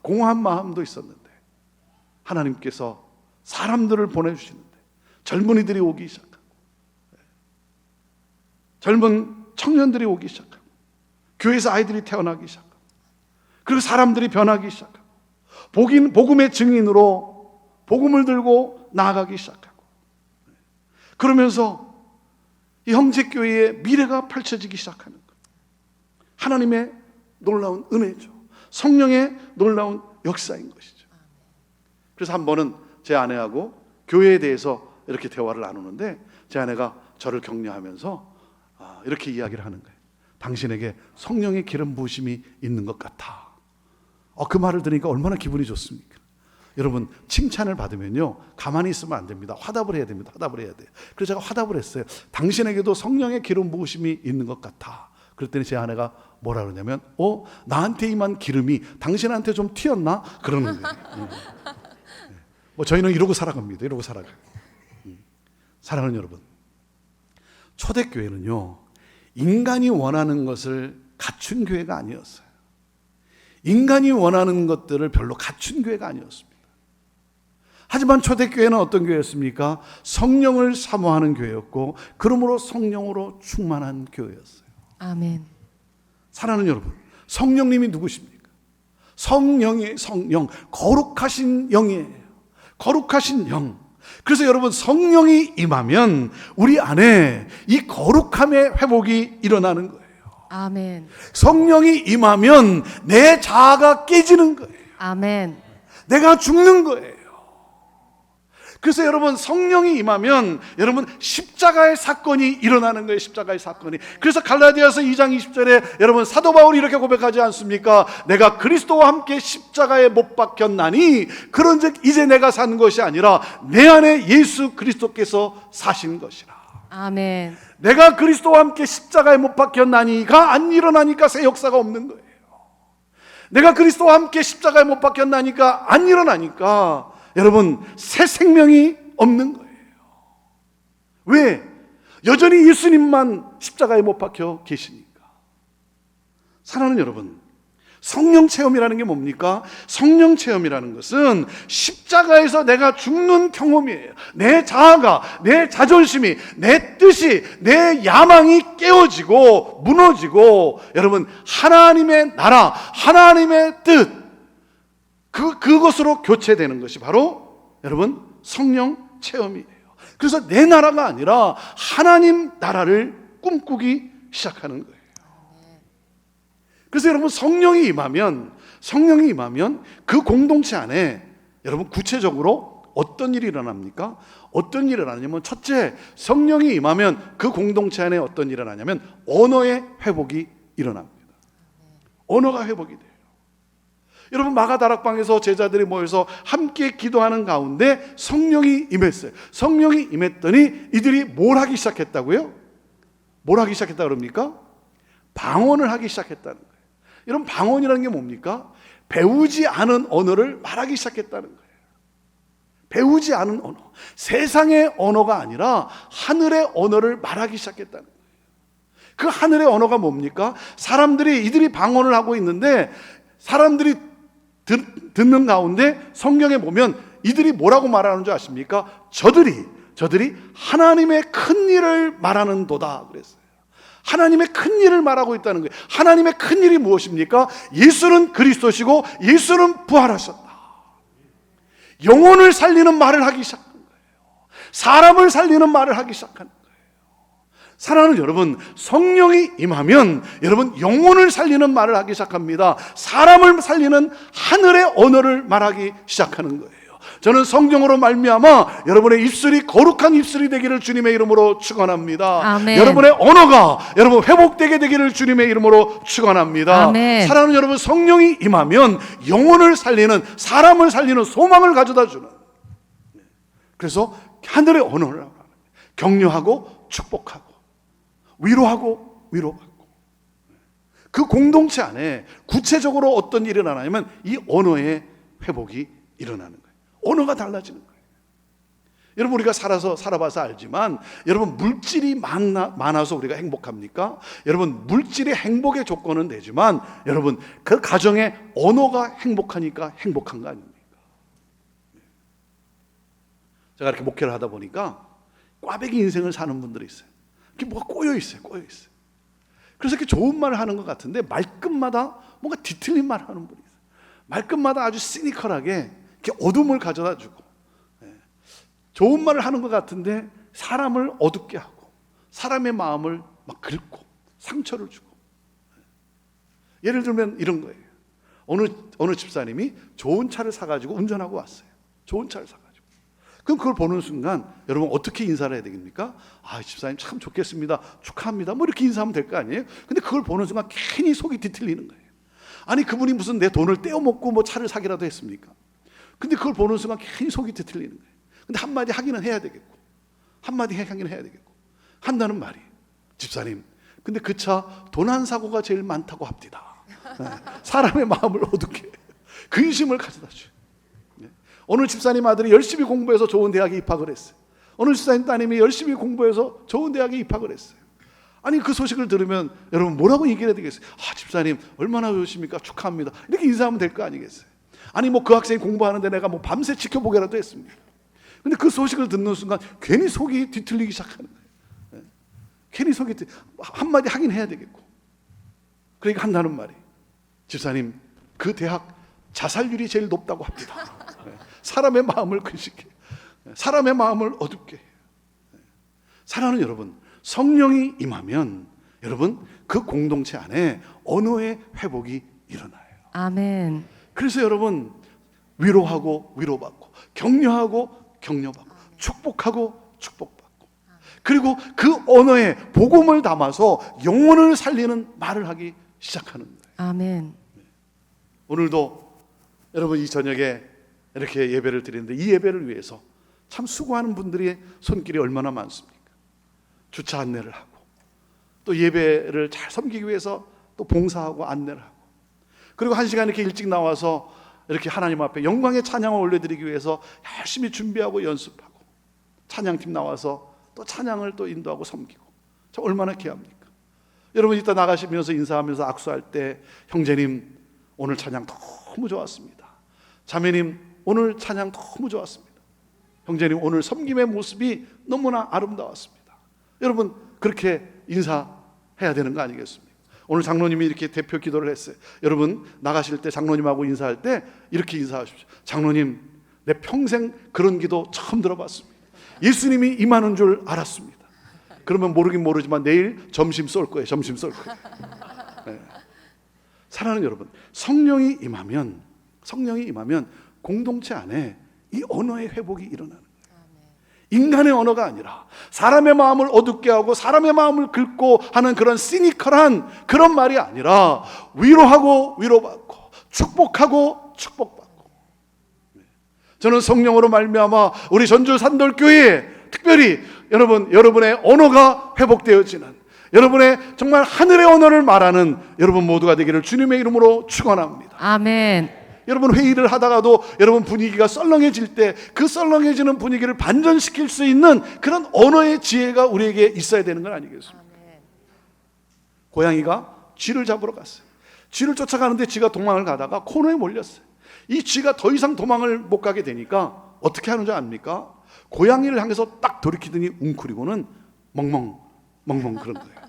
공허한 마음도 있었는데 하나님께서 사람들을 보내주시는데 젊은이들이 오기 시작하고 젊은 청년들이 오기 시작하고 교회에서 아이들이 태어나기 시작하고 그리고 사람들이 변하기 시작하고 복음의 증인으로 복음을 들고 나아가기 시작하고 그러면서 이 형제교회의 미래가 펼쳐지기 시작하는 것. 하나님의 놀라운 은혜죠. 성령의 놀라운 역사인 것이죠. 그래서 한 번은 제 아내하고 교회에 대해서 이렇게 대화를 나누는데 제 아내가 저를 격려하면서 이렇게 이야기를 하는 거예요. 당신에게 성령의 기름 부으심이 있는 것 같아. 그 말을 들으니까 얼마나 기분이 좋습니까? 여러분, 칭찬을 받으면요 가만히 있으면 안 됩니다. 화답을 해야 됩니다. 화답을 해야 돼요. 그래서 제가 화답을 했어요. 당신에게도 성령의 기름 부으심이 있는 것 같아. 그랬더니 제 아내가 뭐라 그러냐면 나한테 임한 기름이 당신한테 좀 튀었나? 그러는 거예요. 뭐 저희는 이러고 살아갑니다. 이러고 살아가요. 사랑하는 여러분, 초대교회는요 인간이 원하는 것을 갖춘 교회가 아니었어요. 인간이 원하는 것들을 별로 갖춘 교회가 아니었습니다. 하지만 초대교회는 어떤 교회였습니까? 성령을 사모하는 교회였고 그러므로 성령으로 충만한 교회였어요. 아멘. 사랑하는 여러분, 성령님이 누구십니까? 성령의 성령, 거룩하신 영이에요. 거룩하신 영. 그래서 여러분, 성령이 임하면 우리 안에 이 거룩함의 회복이 일어나는 거예요. 아멘. 성령이 임하면 내 자아가 깨지는 거예요. 아멘. 내가 죽는 거예요. 그래서 여러분, 성령이 임하면 여러분 십자가의 사건이 일어나는 거예요. 십자가의 사건이. 그래서 갈라디아서 2장 20절에 여러분 사도 바울이 이렇게 고백하지 않습니까? 내가 그리스도와 함께 십자가에 못 박혔나니 그런즉 이제 내가 사는 것이 아니라 내 안에 예수 그리스도께서 사신 것이라. 아멘. 내가 그리스도와 함께 십자가에 못 박혔나니가 안 일어나니까 새 역사가 없는 거예요. 내가 그리스도와 함께 십자가에 못 박혔나니까 안 일어나니까 여러분 새 생명이 없는 거예요. 왜? 여전히 예수님만 십자가에 못 박혀 계시니까. 사랑하는 여러분, 성령 체험이라는 게 뭡니까? 성령 체험이라는 것은 십자가에서 내가 죽는 경험이에요. 내 자아가, 내 자존심이, 내 뜻이, 내 야망이 깨어지고 무너지고 여러분 하나님의 나라, 하나님의 뜻 그것으로 교체되는 것이 바로 여러분 성령 체험이에요. 그래서 내 나라가 아니라 하나님 나라를 꿈꾸기 시작하는 거예요. 그래서 여러분 성령이 임하면 그 공동체 안에 여러분 구체적으로 어떤 일이 일어납니까? 어떤 일이 일어나냐면 첫째, 성령이 임하면 그 공동체 안에 어떤 일이 일어나냐면 언어의 회복이 일어납니다. 언어가 회복이 돼요. 여러분 마가다락방에서 제자들이 모여서 함께 기도하는 가운데 성령이 임했어요. 성령이 임했더니 이들이 뭘 하기 시작했다고요? 뭘 하기 시작했다 그럽니까? 방언을 하기 시작했다는 거예요. 여러분 방언이라는 게 뭡니까? 배우지 않은 언어를 말하기 시작했다는 거예요. 배우지 않은 언어, 세상의 언어가 아니라 하늘의 언어를 말하기 시작했다는 거예요. 그 하늘의 언어가 뭡니까? 이들이 방언을 하고 있는데 사람들이 듣는 가운데 성경에 보면 이들이 뭐라고 말하는 줄 아십니까? 저들이 하나님의 큰 일을 말하는 도다 그랬어요. 하나님의 큰 일을 말하고 있다는 거예요. 하나님의 큰 일이 무엇입니까? 예수는 그리스도시고 예수는 부활하셨다. 영혼을 살리는 말을 하기 시작한 거예요. 사람을 살리는 말을 하기 시작한 거예요. 사랑하는 여러분, 성령이 임하면 여러분 영혼을 살리는 말을 하기 시작합니다. 사람을 살리는 하늘의 언어를 말하기 시작하는 거예요. 저는 성령으로 말미암아 여러분의 입술이 거룩한 입술이 되기를 주님의 이름으로 축원합니다. 아멘. 여러분의 언어가 여러분 회복되게 되기를 주님의 이름으로 축원합니다. 아멘. 사랑하는 여러분, 성령이 임하면 영혼을 살리는, 사람을 살리는 소망을 가져다 주는, 그래서 하늘의 언어를 격려하고 축복하고 위로하고 위로받고, 그 공동체 안에 구체적으로 어떤 일이 일어나냐면 이 언어의 회복이 일어나는 거예요. 언어가 달라지는 거예요. 여러분 우리가 살아봐서 알지만 여러분 물질이 많아서 우리가 행복합니까? 여러분 물질이 행복의 조건은 되지만 여러분 그 가정의 언어가 행복하니까 행복한 거 아닙니까? 제가 이렇게 목회를 하다 보니까 꽈배기 인생을 사는 분들이 있어요. 이렇게 뭐가 꼬여 있어요. 그래서 이렇게 좋은 말을 하는 것 같은데 말끝마다 뭔가 뒤틀린 말을 하는 분이 있어요. 말끝마다 아주 시니컬하게 이렇게 어둠을 가져다 주고, 좋은 말을 하는 것 같은데 사람을 어둡게 하고 사람의 마음을 막 긁고 상처를 주고. 예를 들면 이런 거예요. 어느 집사님이 좋은 차를 사가지고 운전하고 왔어요. 좋은 차를 사가지고. 그럼 그걸 보는 순간 여러분 어떻게 인사를 해야 되겠습니까? 아, 집사님 참 좋겠습니다, 축하합니다, 뭐 이렇게 인사하면 될 거 아니에요? 근데 그걸 보는 순간 괜히 속이 뒤틀리는 거예요. 아니 그분이 무슨 내 돈을 떼어먹고 뭐 차를 사기라도 했습니까? 근데 그걸 보는 순간 괜히 속이 뒤틀리는 거예요. 근데 한마디 하기는 해야 되겠고, 한마디 하기는 해야 되겠고, 한다는 말이, 집사님 근데 그 차 도난 사고가 제일 많다고 합디다. 사람의 마음을 어둡게 근심을 가져다 줘요. 어느 집사님 아들이 열심히 공부해서 좋은 대학에 입학을 했어요. 어느 집사님 따님이 열심히 공부해서 좋은 대학에 입학을 했어요. 아니 그 소식을 들으면 여러분 뭐라고 얘기해야 되겠어요? 아, 집사님 얼마나 좋으십니까, 축하합니다, 이렇게 인사하면 될 거 아니겠어요? 아니 뭐 그 학생이 공부하는데 내가 뭐 밤새 지켜보게라도 했습니다. 근데 그 소식을 듣는 순간 괜히 속이 뒤틀리기 시작하는 거예요. 괜히 속이 한마디 하긴 해야 되겠고. 그러니까 한다는 말이, 집사님 그 대학 자살률이 제일 높다고 합니다. 사람의 마음을 근심케, 사람의 마음을 어둡게 해요. 사랑하는 여러분, 성령이 임하면 여러분 그 공동체 안에 언어의 회복이 일어나요. 아멘. 그래서 여러분 위로하고 위로받고, 격려하고 격려받고, 축복하고 축복받고, 그리고 그 언어에 복음을 담아서 영혼을 살리는 말을 하기 시작하는 거예요. 아멘. 오늘도 여러분 이 저녁에 이렇게 예배를 드리는데 이 예배를 위해서 참 수고하는 분들의 손길이 얼마나 많습니까? 주차 안내를 하고, 또 예배를 잘 섬기기 위해서 또 봉사하고 안내를 하고, 그리고 1시간 이렇게 일찍 나와서 이렇게 하나님 앞에 영광의 찬양을 올려드리기 위해서 열심히 준비하고 연습하고, 찬양팀 나와서 또 찬양을 또 인도하고 섬기고, 참 얼마나 귀합니까? 여러분 이따 나가시면서 인사하면서 악수할 때, 형제님 오늘 찬양 너무 좋았습니다, 자매님 오늘 찬양 너무 좋았습니다, 형제님 오늘 섬김의 모습이 너무나 아름다웠습니다. 여러분 그렇게 인사해야 되는 거 아니겠습니까? 오늘 장로님이 이렇게 대표 기도를 했어요. 여러분 나가실 때 장로님하고 인사할 때 이렇게 인사하십시오. 장로님 내 평생 그런 기도 처음 들어봤습니다. 예수님이 임하는 줄 알았습니다. 그러면 모르긴 모르지만 내일 점심 쏠 거예요. 점심 쏠 거예요. 네. 사랑하는 여러분, 성령이 임하면 공동체 안에 이 언어의 회복이 일어나는 거예요. 인간의 언어가 아니라 사람의 마음을 어둡게 하고 사람의 마음을 긁고 하는 그런 시니컬한 그런 말이 아니라 위로하고 위로받고 축복하고 축복받고. 저는 성령으로 말미암아 우리 전주 산돌교회에 특별히 여러분의 언어가 회복되어지는, 여러분의 정말 하늘의 언어를 말하는 여러분 모두가 되기를 주님의 이름으로 축원합니다. 아멘. 여러분 회의를 하다가도 여러분 분위기가 썰렁해질 때 그 썰렁해지는 분위기를 반전시킬 수 있는 그런 언어의 지혜가 우리에게 있어야 되는 건 아니겠습니까? 고양이가 쥐를 잡으러 갔어요. 쥐를 쫓아가는데 쥐가 도망을 가다가 코너에 몰렸어요. 이 쥐가 더 이상 도망을 못 가게 되니까 어떻게 하는 줄 압니까? 고양이를 향해서 딱 돌이키더니 웅크리고는 멍멍 그런 거예요.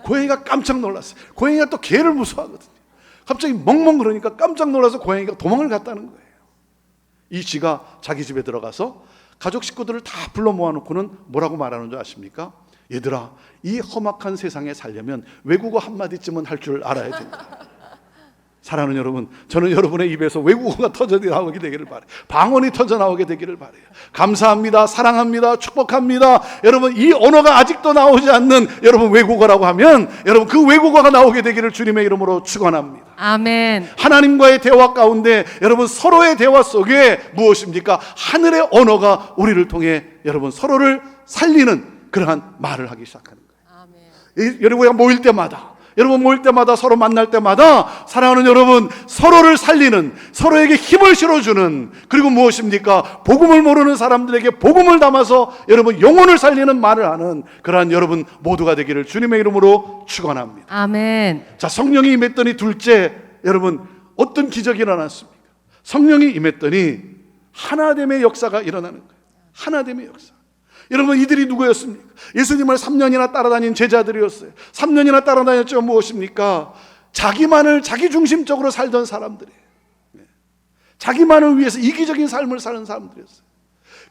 고양이가 깜짝 놀랐어요. 고양이가 또 개를 무서워하거든요. 갑자기 멍멍 그러니까 깜짝 놀라서 고양이가 도망을 갔다는 거예요. 이 쥐가 자기 집에 들어가서 가족 식구들을 다 불러 모아놓고는 뭐라고 말하는 줄 아십니까? 얘들아, 이 험악한 세상에 살려면 외국어 한마디쯤은 할 줄 알아야 된다. 사랑하는 여러분, 저는 여러분의 입에서 외국어가 터져 나오게 되기를 바라요. 방언이 터져 나오게 되기를 바라요. 감사합니다, 사랑합니다, 축복합니다. 여러분 이 언어가 아직도 나오지 않는 여러분 외국어라고 하면 여러분 그 외국어가 나오게 되기를 주님의 이름으로 축원합니다. 아멘. 하나님과의 대화 가운데 여러분 서로의 대화 속에 무엇입니까? 하늘의 언어가 우리를 통해 여러분 서로를 살리는 그러한 말을 하기 시작하는 거예요. 아멘. 여러분이 모일 때마다 여러분 모일 때마다, 서로 만날 때마다 사랑하는 여러분, 서로를 살리는, 서로에게 힘을 실어주는, 그리고 무엇입니까? 복음을 모르는 사람들에게 복음을 담아서 여러분 영혼을 살리는 말을 하는 그러한 여러분 모두가 되기를 주님의 이름으로 축원합니다. 아멘. 자, 성령이 임했더니 둘째, 여러분 어떤 기적이 일어났습니까? 성령이 임했더니 하나됨의 역사가 일어나는 거예요. 하나됨의 역사. 여러분 이들이 누구였습니까? 예수님을 3년이나 따라다닌 제자들이었어요. 3년이나 따라다녔죠. 무엇입니까? 자기만을 자기중심적으로 살던 사람들이에요. 자기만을 위해서 이기적인 삶을 사는 사람들이었어요.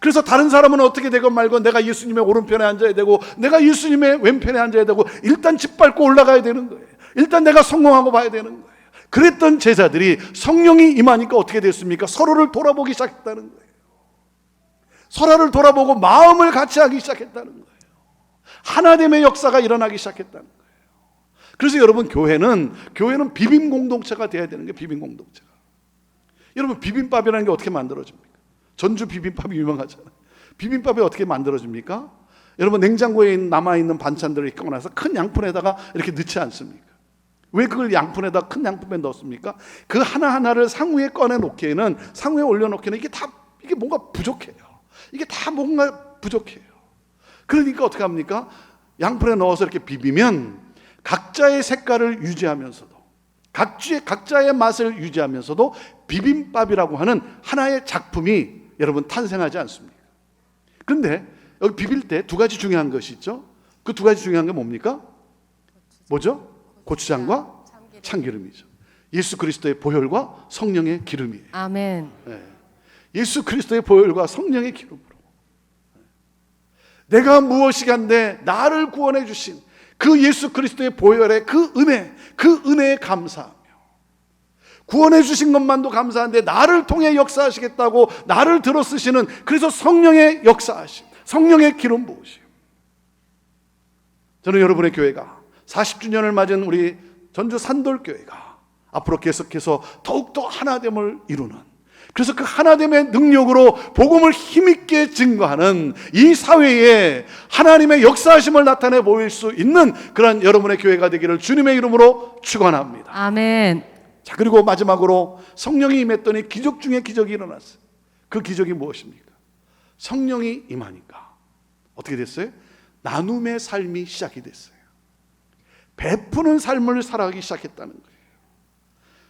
그래서 다른 사람은 어떻게 되건 말건 내가 예수님의 오른편에 앉아야 되고 내가 예수님의 왼편에 앉아야 되고 일단 짓밟고 올라가야 되는 거예요. 일단 내가 성공하고 봐야 되는 거예요. 그랬던 제자들이 성령이 임하니까 어떻게 됐습니까? 서로를 돌아보기 시작했다는 거예요. 서로를 돌아보고 마음을 같이 하기 시작했다는 거예요. 하나됨의 역사가 일어나기 시작했다는 거예요. 그래서 여러분 교회는 비빔 공동체가 돼야 되는 게 비빔 공동체가. 여러분 비빔밥이라는 게 어떻게 만들어집니까? 전주 비빔밥이 유명하잖아요. 비빔밥이 어떻게 만들어집니까? 여러분 냉장고에 남아있는 반찬들을 꺼내서 큰 양푼에다가 이렇게 넣지 않습니까? 왜 그걸 양푼에다 큰 양푼에 넣습니까? 그 하나하나를 상위에 꺼내 놓기에는, 상위에 올려 놓기에는 이게 뭔가 부족해요. 이게 다 뭔가 부족해요. 그러니까 어떻게 합니까? 양푼에 넣어서 이렇게 비비면 각자의 색깔을 유지하면서도 각자의 맛을 유지하면서도 비빔밥이라고 하는 하나의 작품이 여러분 탄생하지 않습니까? 그런데 여기 비빌 때 두 가지 중요한 것이 있죠. 그 두 가지 중요한 게 뭡니까? 뭐죠? 고추장과 참기름이죠. 예수 그리스도의 보혈과 성령의 기름이에요. 아멘. 네. 예수 그리스도의 보혈과 성령의 기름으로 내가 무엇이간데 나를 구원해 주신 그 예수 그리스도의 보혈의 그 은혜에 감사하며, 구원해 주신 것만도 감사한데 나를 통해 역사하시겠다고 나를 들어 쓰시는, 그래서 성령의 역사하심, 성령의 기름 부으심. 저는 여러분의 교회가 40주년을 맞은 우리 전주 산돌교회가 앞으로 계속해서 더욱더 하나됨을 이루는, 그래서 그 하나됨의 능력으로 복음을 힘있게 증거하는 이 사회에 하나님의 역사하심을 나타내 보일 수 있는 그런 여러분의 교회가 되기를 주님의 이름으로 축원합니다. 아멘. 자, 그리고 마지막으로 성령이 임했더니 기적 중에 기적이 일어났어요. 그 기적이 무엇입니까? 성령이 임하니까 어떻게 됐어요? 나눔의 삶이 시작이 됐어요. 베푸는 삶을 살아가기 시작했다는 거예요.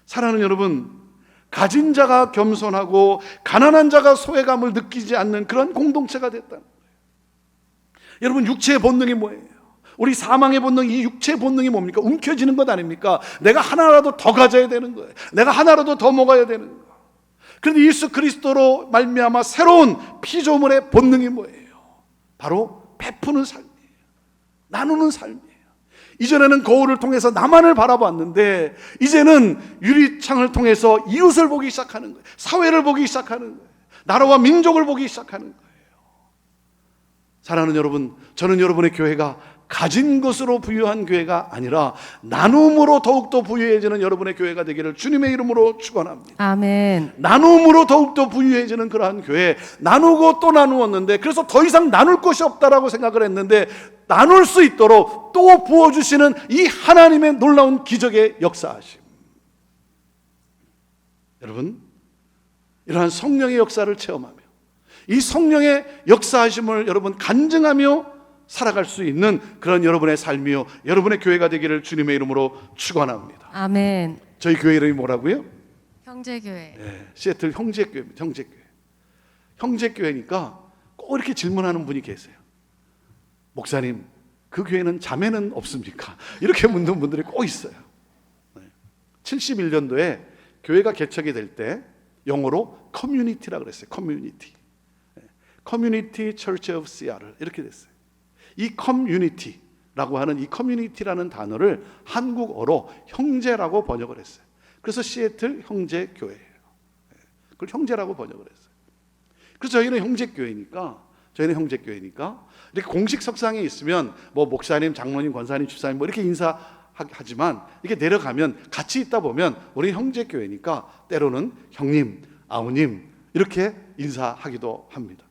사랑하는 여러분, 가진 자가 겸손하고 가난한 자가 소외감을 느끼지 않는 그런 공동체가 됐다는 거예요. 여러분 육체의 본능이 뭐예요? 우리 사망의 본능, 이 육체의 본능이 뭡니까? 움켜쥐는 것 아닙니까? 내가 하나라도 더 가져야 되는 거예요. 내가 하나라도 더 먹어야 되는 거예요. 그런데 예수 그리스도로 말미암아 새로운 피조물의 본능이 뭐예요? 바로 베푸는 삶이에요. 나누는 삶이에요. 이전에는 거울을 통해서 나만을 바라봤는데 이제는 유리창을 통해서 이웃을 보기 시작하는 거예요. 사회를 보기 시작하는 거예요. 나라와 민족을 보기 시작하는 거예요. 사랑하는 여러분, 저는 여러분의 교회가 가진 것으로 부유한 교회가 아니라 나눔으로 더욱더 부유해지는 여러분의 교회가 되기를 주님의 이름으로 축원합니다. 아멘. 나눔으로 더욱더 부유해지는 그러한 교회, 나누고 또 나누었는데 그래서 더 이상 나눌 것이 없다라고 생각을 했는데 나눌 수 있도록 또 부어주시는 이 하나님의 놀라운 기적의 역사하심. 여러분, 이러한 성령의 역사를 체험하며 이 성령의 역사하심을 여러분 간증하며 살아갈 수 있는 그런 여러분의 삶이요, 여러분의 교회가 되기를 주님의 이름으로 축원합니다. 아멘. 저희 교회 이름이 뭐라고요? 형제교회. 네, 시애틀 형제교회입니다. 형제교회. 형제교회니까 꼭 이렇게 질문하는 분이 계세요. 목사님, 그 교회는 자매는 없습니까? 이렇게 묻는 분들이 꼭 있어요. 71년도에 교회가 개척이 될 때 영어로 커뮤니티라고 그랬어요. 커뮤니티. 커뮤니티 처치 오브 시아를 이렇게 됐어요. 이 커뮤니티라고 하는 이 커뮤니티라는 단어를 한국어로 형제라고 번역을 했어요. 그래서 시애틀 형제교회예요. 그걸 형제라고 번역을 했어요. 그래서 저희는 형제교회니까 이렇게 공식 석상에 있으면 뭐 목사님, 장로님, 권사님, 집사님 뭐 이렇게 인사하지만 이렇게 내려가면 같이 있다 보면 우리 형제교회니까 때로는 형님, 아우님 이렇게 인사하기도 합니다.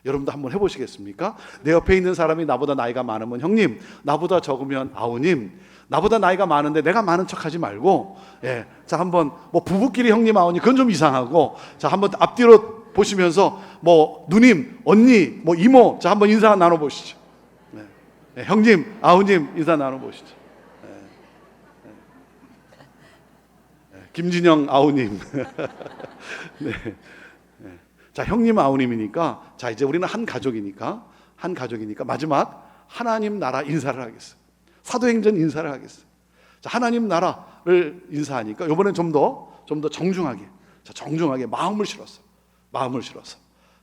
여러분도 한번 해보시겠습니까? 내 옆에 있는 사람이 나보다 나이가 많으면 형님, 나보다 적으면 아우님, 나보다 나이가 많은데 내가 많은 척하지 말고, 자, 한번 뭐 부부끼리 형님 아우님 그건 좀 이상하고, 자, 한번 앞뒤로 보시면서 뭐 누님, 언니, 뭐 이모, 자, 한번 인사 나눠 보시죠. 형님, 아우님 인사 나눠 보시죠. 김진영 아우님. 네. 자, 형님 아우님이니까, 자, 이제 우리는 한 가족이니까 마지막 하나님 나라 인사를 하겠어요. 사도행전 인사를 하겠어요. 자, 하나님 나라를 인사하니까 이번엔 좀 더 정중하게, 자, 정중하게 마음을 실어서,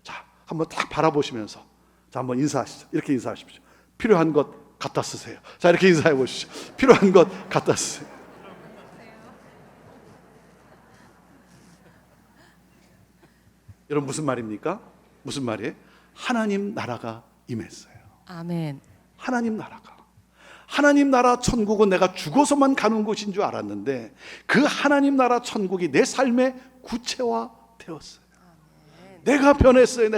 자, 한번 딱 바라보시면서, 자, 한번 인사하시죠. 이렇게 인사하십시오. 필요한 것 갖다 쓰세요. 자, 이렇게 인사해 보시죠. 필요한 것 갖다 쓰세요. 여러분, 무슨 말입니까? 무슨 말이에요? 하나님 나라가 임했어요. 아멘. 하나님 나라 천국은 내가 죽어서만 가는 곳인 줄 알았는데 그 하나님 나라 천국이 내 삶의 구체화 되었어요. 내가 변했어요.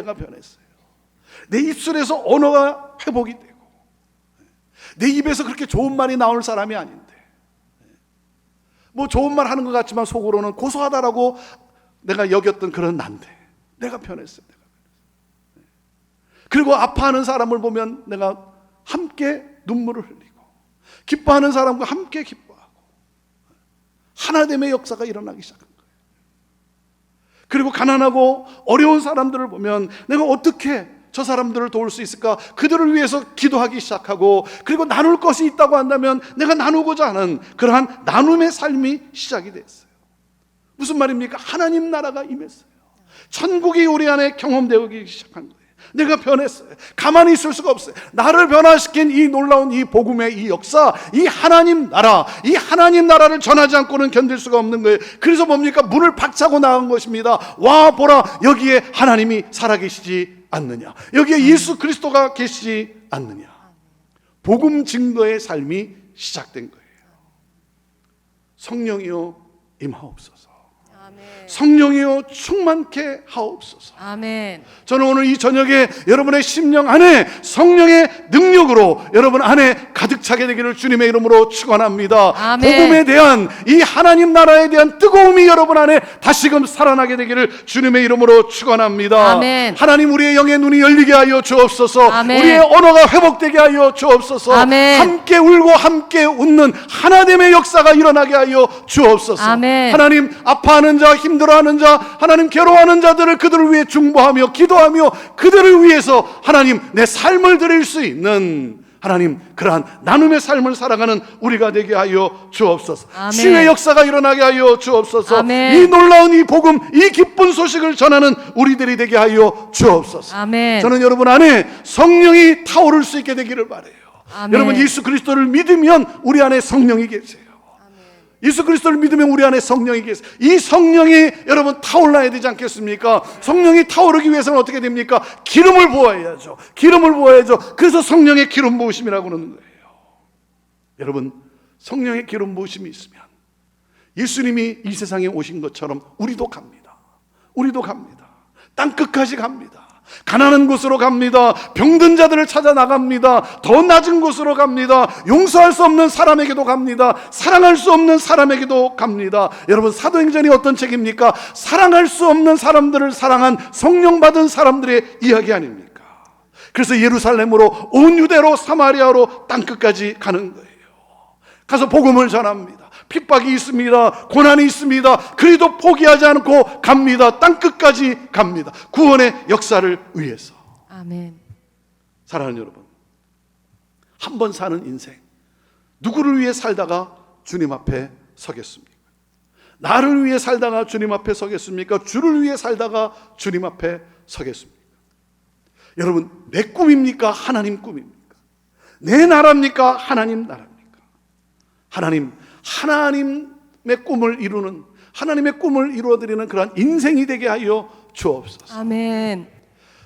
내 입술에서 언어가 회복이 되고, 내 입에서 그렇게 좋은 말이 나올 사람이 아닌데, 뭐 좋은 말 하는 것 같지만 속으로는 고소하다라고 내가 여겼던 그런 난데 내가 변했어요. 그리고 아파하는 사람을 보면 내가 함께 눈물을 흘리고, 기뻐하는 사람과 함께 기뻐하고, 하나됨의 역사가 일어나기 시작한 거예요. 그리고 가난하고 어려운 사람들을 보면 내가 어떻게 저 사람들을 도울 수 있을까? 그들을 위해서 기도하기 시작하고, 그리고 나눌 것이 있다고 한다면 내가 나누고자 하는 그러한 나눔의 삶이 시작이 됐어요. 무슨 말입니까? 하나님 나라가 임했어요. 천국이 우리 안에 경험되기 시작한 거예요. 내가 변했어요. 가만히 있을 수가 없어요. 나를 변화시킨 이 놀라운 이 복음의 이 역사, 이 하나님 나라를 전하지 않고는 견딜 수가 없는 거예요. 그래서 뭡니까? 문을 박차고 나간 것입니다. 와 보라, 여기에 하나님이 살아계시지 않느냐, 여기에 예수 그리스도가 계시지 않느냐. 복음 증거의 삶이 시작된 거예요. 성령이여 임하옵소서. 성령이여 충만케 하옵소서. 아멘. 저는 오늘 이 저녁에 여러분의 심령 안에 성령의 능력으로 여러분 안에 가득 차게 되기를 주님의 이름으로 축원합니다. 아멘. 복음에 대한 이 하나님 나라에 대한 뜨거움이 여러분 안에 다시금 살아나게 되기를 주님의 이름으로 축원합니다. 아멘. 하나님, 우리의 영의 눈이 열리게 하여 주옵소서. 아멘. 우리의 언어가 회복되게 하여 주옵소서. 아멘. 함께 울고 함께 웃는 하나됨의 역사가 일어나게 하여 주옵소서. 아멘. 하나님, 아파하는 자, 힘들어하는 자, 하나님 괴로워하는 자들을 그들을 위해 중보하며 기도하며 그들을 위해서 하나님 내 삶을 드릴 수 있는 하나님 그러한 나눔의 삶을 살아가는 우리가 되게 하여 주옵소서. 아멘. 치유의 역사가 일어나게 하여 주옵소서. 아멘. 이 놀라운 이 복음, 이 기쁜 소식을 전하는 우리들이 되게 하여 주옵소서. 아멘. 저는 여러분 안에 성령이 타오를 수 있게 되기를 바라요. 아멘. 여러분, 예수 그리스도를 믿으면 우리 안에 성령이 계세요. 예수 그리스도를 믿으면 우리 안에 성령이 계세요. 이 성령이 여러분 타올라야 되지 않겠습니까? 성령이 타오르기 위해서는 어떻게 됩니까? 기름을 부어야죠. 그래서 성령의 기름 부으심이라고 그러는 거예요. 여러분, 성령의 기름 부으심이 있으면 예수님이 이 세상에 오신 것처럼 우리도 갑니다. 땅 끝까지 갑니다. 가난한 곳으로 갑니다. 병든 자들을 찾아 나갑니다. 더 낮은 곳으로 갑니다. 용서할 수 없는 사람에게도 갑니다. 사랑할 수 없는 사람에게도 갑니다. 여러분, 사도행전이 어떤 책입니까? 사랑할 수 없는 사람들을 사랑한 성령 받은 사람들의 이야기 아닙니까? 그래서 예루살렘으로, 온 유대로, 사마리아로 땅 끝까지 가는 거예요. 가서 복음을 전합니다. 핍박이 있습니다. 고난이 있습니다. 그래도 포기하지 않고 갑니다. 땅 끝까지 갑니다. 구원의 역사를 위해서. 아멘. 사랑하는 여러분, 한 번 사는 인생, 누구를 위해 살다가 주님 앞에 서겠습니까? 나를 위해 살다가 주님 앞에 서겠습니까? 주를 위해 살다가 주님 앞에 서겠습니까? 여러분, 내 꿈입니까? 하나님 꿈입니까? 내 나라입니까? 하나님 나라입니까? 하나님의 꿈을 이루는, 하나님의 꿈을 이루어드리는 그러한 인생이 되게 하여 주옵소서. 아멘.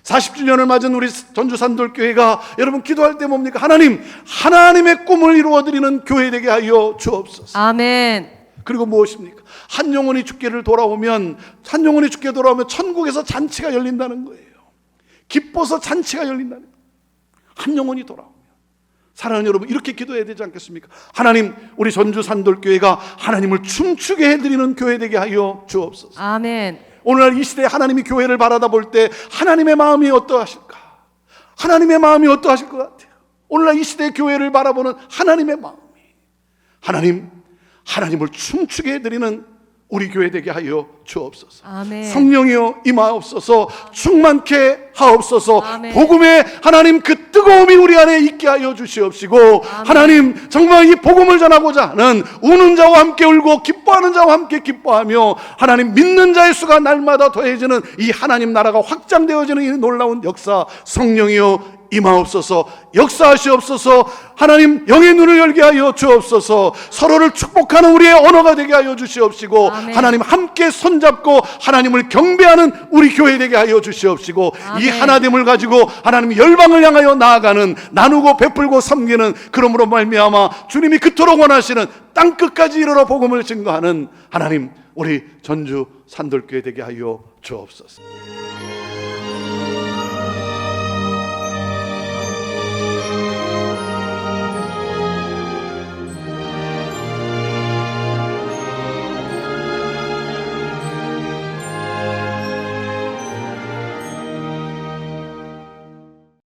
40주년을 맞은 우리 전주산돌교회가 여러분 기도할 때 뭡니까? 하나님의 꿈을 이루어드리는 교회 되게 하여 주옵소서. 아멘. 그리고 무엇입니까? 한 영혼이 죽게 돌아오면 천국에서 잔치가 열린다는 거예요. 기뻐서 잔치가 열린다는 거예요. 한 영혼이 돌아오면 사랑하는 여러분, 이렇게 기도해야 되지 않겠습니까? 하나님, 우리 전주 산돌교회가 하나님을 춤추게 해드리는 교회 되게 하여 주옵소서. 아멘. 오늘날 이 시대에 하나님이 교회를 바라다 볼 때 하나님의 마음이 어떠하실까? 하나님의 마음이 어떠하실 것 같아요? 오늘날 이 시대의 교회를 바라보는 하나님의 마음이, 하나님을 춤추게 해드리는 우리 교회 되게 하여 주옵소서. 아멘. 성령이여 임하옵소서. 충만케 하옵소서. 아멘. 복음의 하나님 그 뜨거움이 우리 안에 있게 하여 주시옵시고, 아멘. 하나님 정말 이 복음을 전하고자 하는 우는 자와 함께 울고 기뻐하는 자와 함께 기뻐하며 하나님 믿는 자의 수가 날마다 더해지는 이 하나님 나라가 확장되어지는 이 놀라운 역사, 성령이여 임하옵소서. 역사하시옵소서. 하나님 영의 눈을 열게 하여 주옵소서. 서로를 축복하는 우리의 언어가 되게 하여 주시옵시고, 아멘. 하나님 함께 손잡고 하나님을 경배하는 우리 교회 되게 하여 주시옵시고, 이 아멘. 하나됨을 가지고 하나님 열방을 향하여 나아가는, 나누고 베풀고 섬기는, 그러므로 말미암아 주님이 그토록 원하시는 땅끝까지 이르러 복음을 증거하는 하나님, 우리 전주 산돌교회 되게 하여 주옵소서.